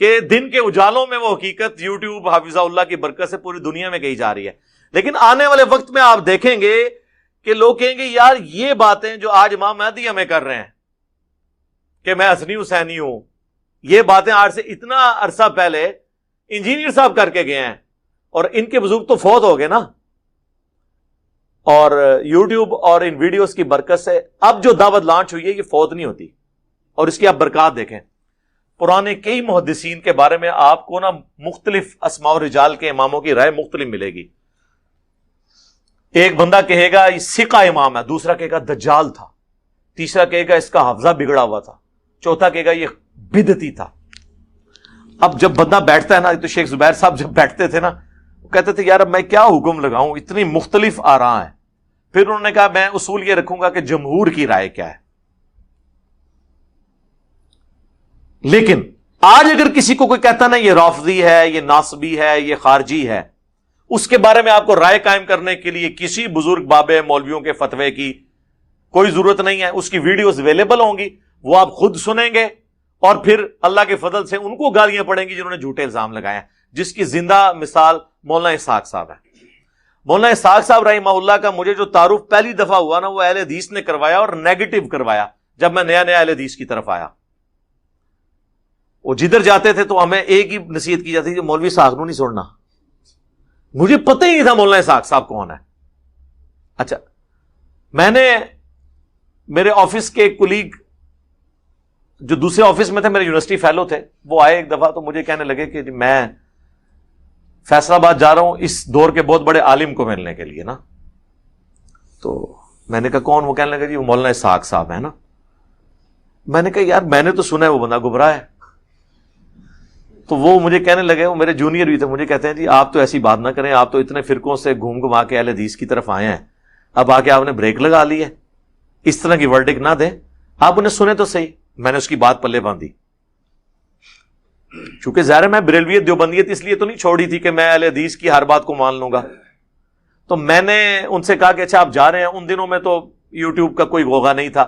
کہ دن کے اجالوں میں وہ حقیقت یوٹیوب حافظہ اللہ کی برکت سے پوری دنیا میں کہی جا رہی ہے۔ لیکن آنے والے وقت میں آپ دیکھیں گے کہ لوگ کہیں گے یار یہ باتیں جو آج امام مہدی ہمیں کر رہے ہیں کہ میں حسنی حسینی ہوں، یہ باتیں آج سے اتنا عرصہ پہلے انجینئر صاحب کر کے گئے ہیں، اور ان کے بزرگ تو فوت ہو گئے نا، اور یوٹیوب اور ان ویڈیوز کی برکت سے اب جو دعوت لانچ ہوئی ہے یہ فوت نہیں ہوتی، اور اس کی آپ برکات دیکھیں۔ پرانے کئی محدثین کے بارے میں آپ کو نا مختلف اسماء و رجال کے اماموں کی رائے مختلف ملے گی۔ ایک بندہ کہے گا یہ ثقہ امام ہے، دوسرا کہے گا دجال تھا، تیسرا کہے گا اس کا حافظہ بگڑا ہوا تھا، چوتھا کہے گا یہ بدعتی تھا۔ اب جب بندہ بیٹھتا ہے نا، تو شیخ زبیر صاحب جب بیٹھتے تھے نا وہ کہتے تھے یار اب میں کیا حکم لگاؤں، اتنی مختلف آراء ہیں۔ پھر انہوں نے کہا میں اصول یہ رکھوں گا کہ جمہور کی رائے کیا ہے۔ لیکن آج اگر کسی کو کوئی کہتا نا یہ رافضی ہے، یہ ناصبی ہے، یہ خارجی ہے، اس کے بارے میں آپ کو رائے قائم کرنے کے لیے کسی بزرگ بابے مولویوں کے فتوے کی کوئی ضرورت نہیں ہے۔ اس کی ویڈیوز اویلیبل ہوں گی، وہ آپ خود سنیں گے، اور پھر اللہ کے فضل سے ان کو گالیاں پڑیں گی جنہوں نے جھوٹے الزام لگائے ہیں، جس کی زندہ مثال مولانا اسحاق صاحب ہے۔ مولانا اسحاق صاحب رحمہ اللہ کا مجھے جو تعارف پہلی دفعہ ہوا نا وہ اہل حدیث نے کروایا، اور نیگیٹو کروایا جب میں نیا اہل حدیث کی طرف آیا۔ وہ جدھر جاتے تھے تو ہمیں ایک ہی نصیحت کی جاتی تھی، مولوی اسحاق نو نہیں سننا۔ مجھے پتہ ہی نہیں تھا مولانا اسحاق صاحب کون ہے۔ اچھا، میں نے میرے آفس کے کولیگ جو دوسرے آفس میں تھے، میرے یونیورسٹی فیلو تھے، وہ آئے ایک دفعہ تو مجھے کہنے لگے کہ میں فیصل آباد جا رہا ہوں اس دور کے بہت بڑے عالم کو ملنے کے لیے نا۔ تو میں نے کہا کون؟ وہ کہنے لگا جی وہ مولانا اسحاق صاحب ہے نا۔ میں نے کہا یار میں نے تو سنا ہے وہ بندہ گمراہ ہے۔ تو وہ مجھے کہنے لگے، وہ میرے جونیئر بھی تھے، مجھے کہتے ہیں جی آپ تو ایسی بات نہ کریں، آپ تو اتنے فرقوں سے گھوم گھما کے اہل حدیث کی طرف آئے ہیں، اب آ کے آپ نے بریک لگا لی ہے، اس طرح کی ورڈک نہ دیں، آپ انہیں سنیں تو صحیح۔ میں نے اس کی بات پلے باندھی، چونکہ ظاہر ہے میں بریلویت دیوبندیت اس لیے تو نہیں چھوڑی تھی کہ میں اہل حدیث کی ہر بات کو مان لوں گا، تو میں نے ان سے کہا کہ اچھا آپ جا رہے ہیں. ان دنوں میں تو یوٹیوب کا کوئی غوغا نہیں تھا,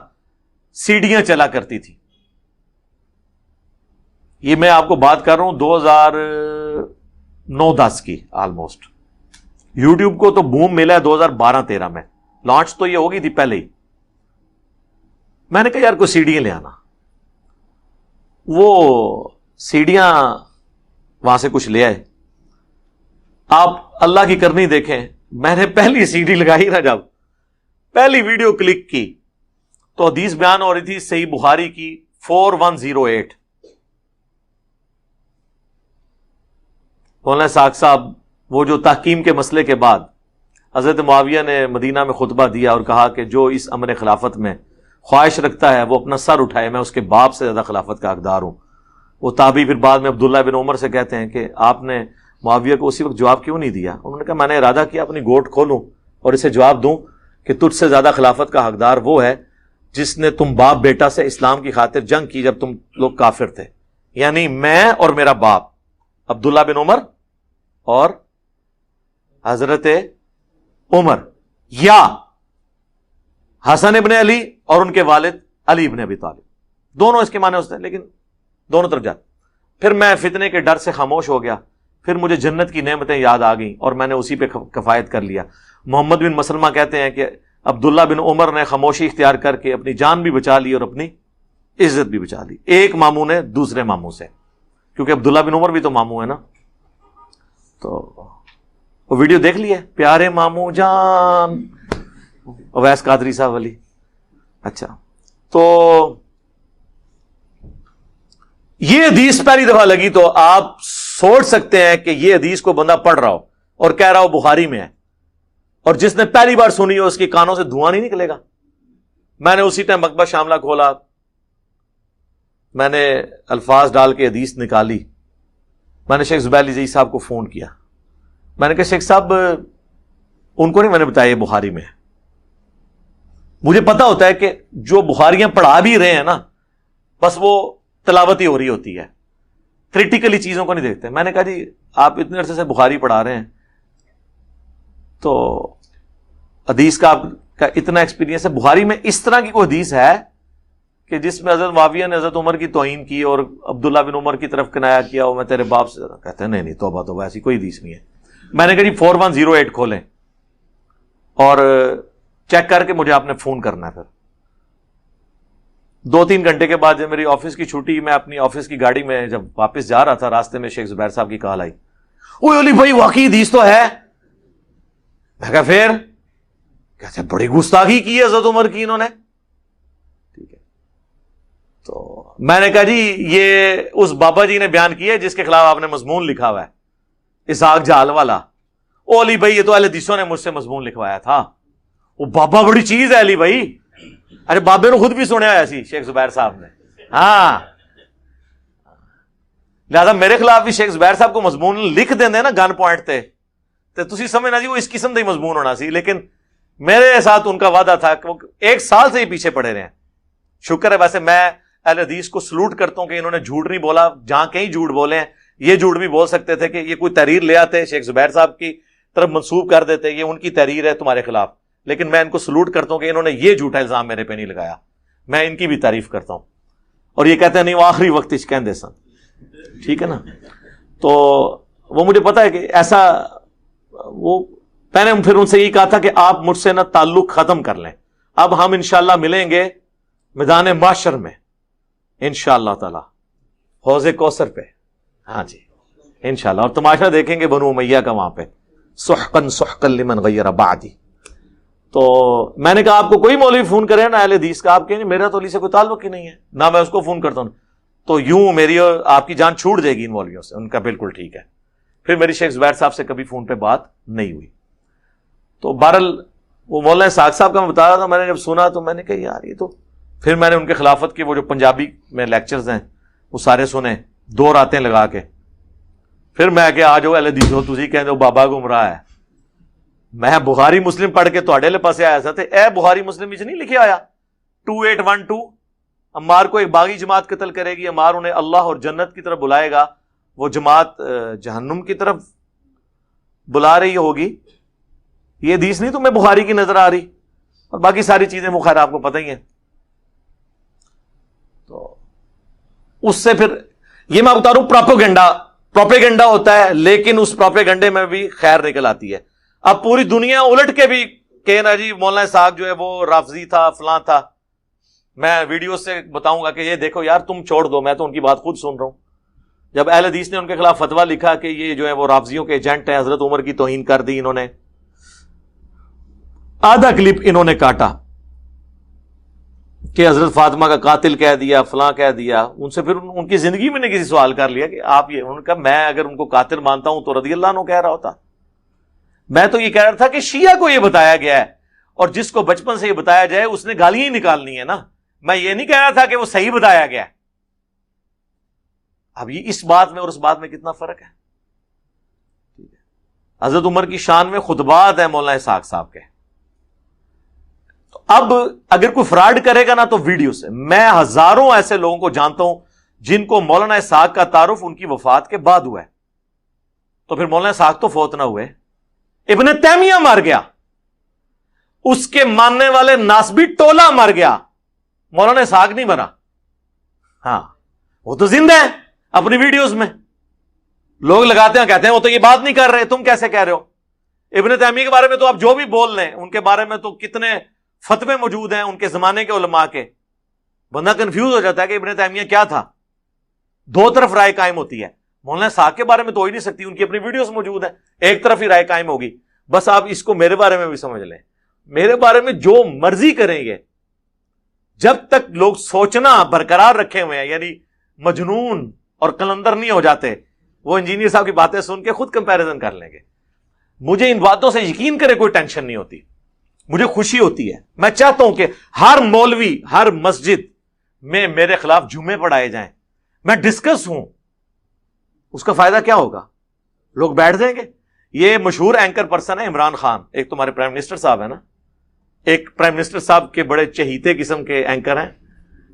سیڈیاں چلا کرتی تھی. یہ میں آپ کو بات کر رہا ہوں 2009-10 کی آلموسٹ. یوٹیوب کو تو بوم ملا ہے 2012-13 میں, لانچ تو یہ ہو گئی تھی پہلے ہی. میں نے کہا یار کوئی سیڈیاں لے آنا. وہ سیڈیاں وہاں سے کچھ لے آئے. آپ اللہ کی کرنی دیکھیں, میں نے پہلی سیڈی لگائی نا, جب پہلی ویڈیو کلک کی تو حدیث بیان ہو رہی تھی صحیح بخاری کی 4108. مولانا ساق صاحب وہ جو تحکیم کے مسئلے کے بعد حضرت معاویہ نے مدینہ میں خطبہ دیا اور کہا کہ جو اس امر خلافت میں خواہش رکھتا ہے وہ اپنا سر اٹھائے, میں اس کے باپ سے زیادہ خلافت کا حقدار ہوں. وہ تابعی پھر بعد میں عبداللہ بن عمر سے کہتے ہیں کہ آپ نے معاویہ کو اسی وقت جواب کیوں نہیں دیا؟ انہوں نے کہا میں نے ارادہ کیا اپنی گوٹ کھولوں اور اسے جواب دوں کہ تجھ سے زیادہ خلافت کا حقدار وہ ہے جس نے تم باپ بیٹا سے اسلام کی خاطر جنگ کی جب تم لوگ کافر تھے, یعنی میں اور میرا باپ عبداللہ بن عمر اور حضرت عمر, یا حسن ابن علی اور ان کے والد علی ابن ابی طالب. دونوں اس کے معنی ہوتے ہیں لیکن دونوں طرف جاتے. پھر میں فتنے کے ڈر سے خاموش ہو گیا, پھر مجھے جنت کی نعمتیں یاد آ گئیں اور میں نے اسی پہ کفایت کر لیا. محمد بن مسلمہ کہتے ہیں کہ عبداللہ بن عمر نے خاموشی اختیار کر کے اپنی جان بھی بچا لی اور اپنی عزت بھی بچا لی, ایک ماموں نے دوسرے ماموں سے, کیونکہ عبداللہ بن عمر بھی تو ماموں ہے نا. تو وہ ویڈیو دیکھ لی ہے, پیارے ماموں جان, اویس قادری صاحب والی. اچھا, تو یہ حدیث پہلی دفعہ لگی تو آپ سوچ سکتے ہیں کہ یہ حدیث کو بندہ پڑھ رہا ہو اور کہہ رہا ہو بخاری میں ہے, اور جس نے پہلی بار سنی ہو اس کے کانوں سے دھواں نہیں نکلے گا. میں نے اسی ٹائم مکتبہ شاملہ کھولا, میں نے الفاظ ڈال کے حدیث نکالی. میں نے شیخ زبیر علی صاحب کو فون کیا, میں نے کہا شیخ صاحب ان کو نہیں میں نے بتایا یہ بخاری میں ہے. مجھے پتا ہوتا ہے کہ جو بخاریاں پڑھا بھی رہے ہیں نا بس وہ تلاوت ہی ہو رہی ہوتی ہے, کریٹیکلی چیزوں کو نہیں دیکھتے. میں نے کہا جی آپ اتنے عرصے سے بخاری پڑھا رہے ہیں تو حدیث کا آپ کا اتنا ایکسپیرینس ہے, بخاری میں اس طرح کی کوئی حدیث ہے کہ جس میں حضرت معاویہ نے حضرت عمر کی توہین کی اور عبداللہ بن عمر کی طرف کنایا کیا, وہ میں تیرے باپ سے زیادہ. کہتے ہیں نہیں توبہ توبہ, ایسی کوئی حدیث نہیں ہے. میں نے کہا جی 4108 کھولیں اور چیک کر کے مجھے آپ نے فون کرنا ہے. پھر 2-3 گھنٹے کے بعد جب میری آفس کی چھٹی, میں اپنی آفس کی گاڑی میں جب واپس جا رہا تھا, راستے میں شیخ زبیر صاحب کی کال آئی, اوہ علی بھائی واقعی حدیث تو ہے. میں کہا پھر کہتے ہیں بڑی گستاخی کی ہے حضرت عمر کی انہوں نے. ٹھیک ہے, تو میں نے کہا جی یہ اس بابا جی نے بیان کی ہے جس کے خلاف آپ نے مضمون لکھا ہوا ہے, اسحاق جہل والا. او علی بھائی یہ تو اہل حدیثوں نے مجھ سے مضمون لکھوایا تھا. وہ بابا بڑی چیز ہے علی بھائی. ارے بابے نے خود بھی سنیا ایسی شیخ زبیر صاحب نے. ہاں لہذا میرے خلاف بھی شیخ زبیر صاحب کو مضمون لکھ دیں نا گن پوائنٹ تے تو تسی سمجھنا جی وہ اس قسم کا ہی مضمون ہونا سی. لیکن میرے ساتھ ان کا وعدہ تھا کہ وہ 1 سال سے ہی پیچھے پڑے رہے ہیں. شکر ہے, ویسے میں اہل حدیث کو سلوٹ کرتا ہوں کہ انہوں نے جھوٹ نہیں بولا. جہاں کہیں جھوٹ بولے ہیں, یہ جھوٹ بھی بول سکتے تھے کہ یہ کوئی تحریر لے آتے شیخ زبیر صاحب کی طرف منسوب کر دیتے یہ ان کی تحریر ہے تمہارے خلاف, لیکن میں ان کو سلوٹ کرتا ہوں کہ انہوں نے یہ جھوٹا الزام میرے پہ نہیں لگایا. میں ان کی بھی تعریف کرتا ہوں. اور یہ کہتے ہیں نہیں وہ آخری وقت کہندے سن. ٹھیک ہے نا, تو وہ مجھے پتا ہے کہ ایسا, وہ میں نے پھر ان سے یہ کہا تھا کہ آپ مجھ سے نا تعلق ختم کر لیں. اب ہم انشاءاللہ ملیں گے میدان محشر میں انشاءاللہ تعالی, حوض کوثر پہ. ہاں جی انشاءاللہ, اور تماشا دیکھیں گے بنو امیہ کا وہاں پہ, سحقا سحقا لمن غیر بعدی. تو میں نے کہا آپ کو کوئی مولوی فون کرے نا اہل حدیث کا, آپ کہیں میرا تو علی سے کوئی تعلق ہی نہیں ہے, نہ میں اس کو فون کرتا ہوں, تو یوں میری اور آپ کی جان چھوٹ جائے گی ان مولویوں سے. ان کا بالکل ٹھیک ہے. پھر میری شیخ زبیر صاحب سے کبھی فون پہ بات نہیں ہوئی. تو بہرحال وہ مولانا ساق صاحب کا میں بتا رہا تھا, میں نے جب سنا تو میں نے کہا یار یہ تو, پھر میں نے ان کے خلافت کے وہ جو پنجابی میں لیکچرز ہیں وہ سارے سنے 2 راتیں لگا کے. پھر میں کہ آ جاؤ اہل حدیث ہو تسی کہندے ہو بابا گمراہ ہے. میں بخاری مسلم پڑھ کے تواڈے لے پاسے آیا تھا, اے بخاری مسلم وچ نہیں لکھیا آیا 2812 عمار کو ایک باغی جماعت قتل کرے گی, عمار انہیں اللہ اور جنت کی طرف بلائے گا, وہ جماعت جہنم کی طرف بلا رہی ہوگی. یہ حدیث نہیں تمہیں بخاری کی نظر آ رہی، اور باقی ساری چیزیں بخاری آپ کو پتہ ہی ہیں. تو اس سے پھر یہ میں بتا رہا ہوں پروپیگنڈا ہوتا ہے، لیکن اس پروپیگنڈے میں بھی خیر نکل آتی ہے. اب پوری دنیا الٹ کے بھی کہ نا جی مولانا اسحاق جو ہے وہ رافضی تھا، فلاں تھا. میں ویڈیو سے بتاؤں گا کہ یہ دیکھو یار تم چھوڑ دو، میں تو ان کی بات خود سن رہا ہوں. جب اہل حدیث نے ان کے خلاف فتویٰ لکھا کہ یہ جو ہے وہ رافضیوں کے ایجنٹ ہیں، حضرت عمر کی توہین کر دی انہوں نے، آدھا کلپ انہوں نے کاٹا کہ حضرت فاطمہ کا قاتل کہہ دیا، فلاں کہہ دیا. ان سے پھر ان کی زندگی میں نے کسی سوال کر لیا کہ آپ یہ، انہوں نے کہا میں اگر ان کو قاتل مانتا ہوں تو رضی اللہ عنہ کہہ رہا ہوتا. میں تو یہ کہہ رہا تھا کہ شیعہ کو یہ بتایا گیا ہے، اور جس کو بچپن سے یہ بتایا جائے اس نے گالیاں ہی نکالنی ہے نا. میں یہ نہیں کہہ رہا تھا کہ وہ صحیح بتایا گیا ہے. اب یہ اس بات میں اور اس بات میں کتنا فرق ہے. حضرت عمر کی شان میں خطبات ہیں مولانا اسحاق صاحب کے. تو اب اگر کوئی فراڈ کرے گا نا تو ویڈیو سے، میں ہزاروں ایسے لوگوں کو جانتا ہوں جن کو مولانا اسحاق کا تعارف ان کی وفات کے بعد ہوا ہے. تو پھر مولانا اسحاق تو فوت نہ ہوئے، ابن تیمیہ مر گیا، اس کے ماننے والے ناسبی ٹولہ مر گیا، مولانا اسحاق نہیں مرا. ہاں وہ تو زندہ ہے اپنی ویڈیوز میں. لوگ لگاتے ہیں کہتے ہیں وہ تو یہ بات نہیں کر رہے، تم کیسے کہہ رہے ہو؟ ابن تیمیہ کے بارے میں تو آپ جو بھی بول لیں، ان کے بارے میں تو کتنے فتوے موجود ہیں ان کے زمانے کے علماء کے. بندہ کنفیوز ہو جاتا ہے کہ ابن تیمیہ کیا تھا. دو طرف رائے قائم ہوتی ہے. مولانا اسحاق کے بارے میں تو ہو ہی نہیں سکتی، ان کی اپنی ویڈیوز موجود ہیں، ایک طرف ہی رائے قائم ہوگی. بس آپ اس کو میرے بارے میں بھی سمجھ لیں، میرے بارے میں جو مرضی کریں گے، جب تک لوگ سوچنا برقرار رکھے ہوئے ہیں، یعنی مجنون اور قلندر نہیں ہو جاتے، وہ انجینئر صاحب کی باتیں سن کے خود کمپیریزن کر لیں گے. مجھے ان باتوں سے یقین کرے کوئی ٹینشن نہیں ہوتی، مجھے خوشی ہوتی ہے. میں چاہتا ہوں کہ ہر مولوی ہر مسجد میں میرے خلاف جمعے پڑھائے جائیں، میں ڈسکس ہوں. اس کا فائدہ کیا ہوگا؟ لوگ بیٹھ جائیں گے. یہ مشہور اینکر پرسن ہے عمران خان، ایک تمہارے پرائم منسٹر صاحب ہے نا، ایک پرائم منسٹر صاحب کے بڑے چہیتے قسم کے اینکر ہیں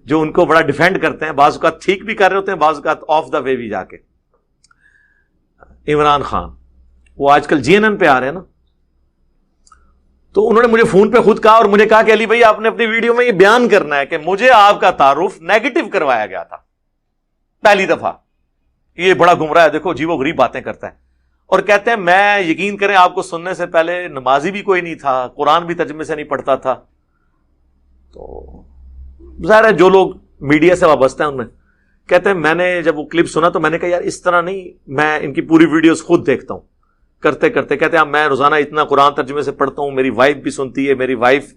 جو ان کو بڑا ڈیفینڈ کرتے ہیں، بعض اوقات ٹھیک بھی کر رہے ہوتے ہیں، بعض اوقات آف دا وے بھی جا کے. عمران خان وہ آج کل GNN پہ آ رہے ہیں نا، تو انہوں نے مجھے فون پہ خود کہا اور مجھے کہا کہ علی بھائی آپ نے اپنی ویڈیو میں یہ بیان کرنا ہے کہ مجھے آپ کا تعارف نیگیٹو کروایا گیا تھا پہلی دفعہ، یہ بڑا گمراہ ہے، دیکھو جی وہ غریب باتیں کرتا ہے. اور کہتے ہیں میں یقین کریں آپ کو سننے سے پہلے نمازی بھی کوئی نہیں تھا، قرآن بھی ترجمے سے نہیں پڑھتا تھا. تو ظاہر ہے جو لوگ میڈیا سے وابستہ ہیں ان میں کہتے ہیں، میں نے جب وہ کلپ سنا تو میں نے کہا یار اس طرح نہیں، میں ان کی پوری ویڈیوز خود دیکھتا ہوں کرتے کرتے. کہتے ہیں میں روزانہ اتنا قرآن ترجمے سے پڑھتا ہوں، میری وائف بھی سنتی ہے، میری وائف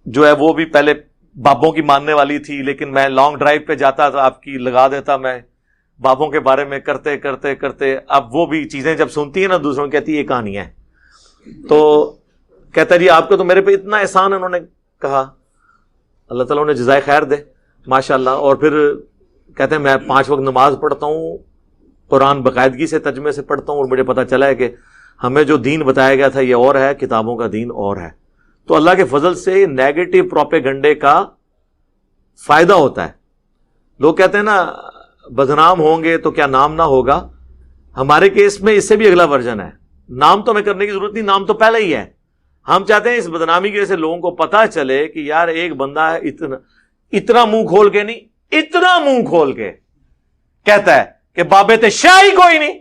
جو ہے وہ بھی پہلے بابوں کی ماننے والی تھی، لیکن میں لانگ ڈرائیو پہ جاتا تھا آپ کی لگا دیتا میں بابوں کے بارے میں کرتے کرتے کرتے. اب وہ بھی چیزیں جب سنتی ہیں نا دوسروں کہتی ہے یہ کہانی ہے. تو کہتا ہے جی آپ کو تو میرے پہ اتنا احسان ہے. انہوں نے کہا اللہ تعالیٰ انہیں جزائے خیر دے ماشاءاللہ. اور پھر کہتے ہیں میں 5 وقت نماز پڑھتا ہوں، قرآن باقاعدگی سے ترجمے سے پڑھتا ہوں، اور مجھے پتہ چلا ہے کہ ہمیں جو دین بتایا گیا تھا یہ اور ہے، کتابوں کا دین اور ہے. تو اللہ کے فضل سے نیگیٹو پروپیگنڈے کا فائدہ ہوتا ہے. لوگ کہتے ہیں نا بدنام ہوں گے تو کیا نام نہ ہوگا. ہمارے کیس میں اس سے بھی اگلا ورژن ہے. نام تو ہمیں کرنے کی ضرورت نہیں، نام تو پہلے ہی ہے. ہم چاہتے ہیں اس بدنامی کی وجہ سے لوگوں کو پتا چلے کہ یار ایک بندہ ہے اتنا منہ کھول کے نہیں، اتنا منہ کھول کے کہتا ہے کہ بابت شاہ ہی کوئی نہیں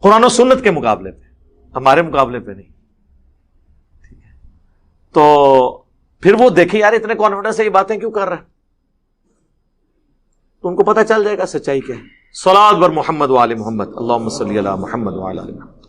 قرآن و سنت کے مقابلے پہ، ہمارے مقابلے پہ نہیں. تو پھر وہ دیکھے یار اتنے کانفیڈنس سے یہ باتیں کیوں کر رہا ہے، تو ان کو پتہ چل جائے گا سچائی کیا ہے. صلاۃ بر محمد وآل محمد، اللہم صلی علی محمد وعلی آل محمد.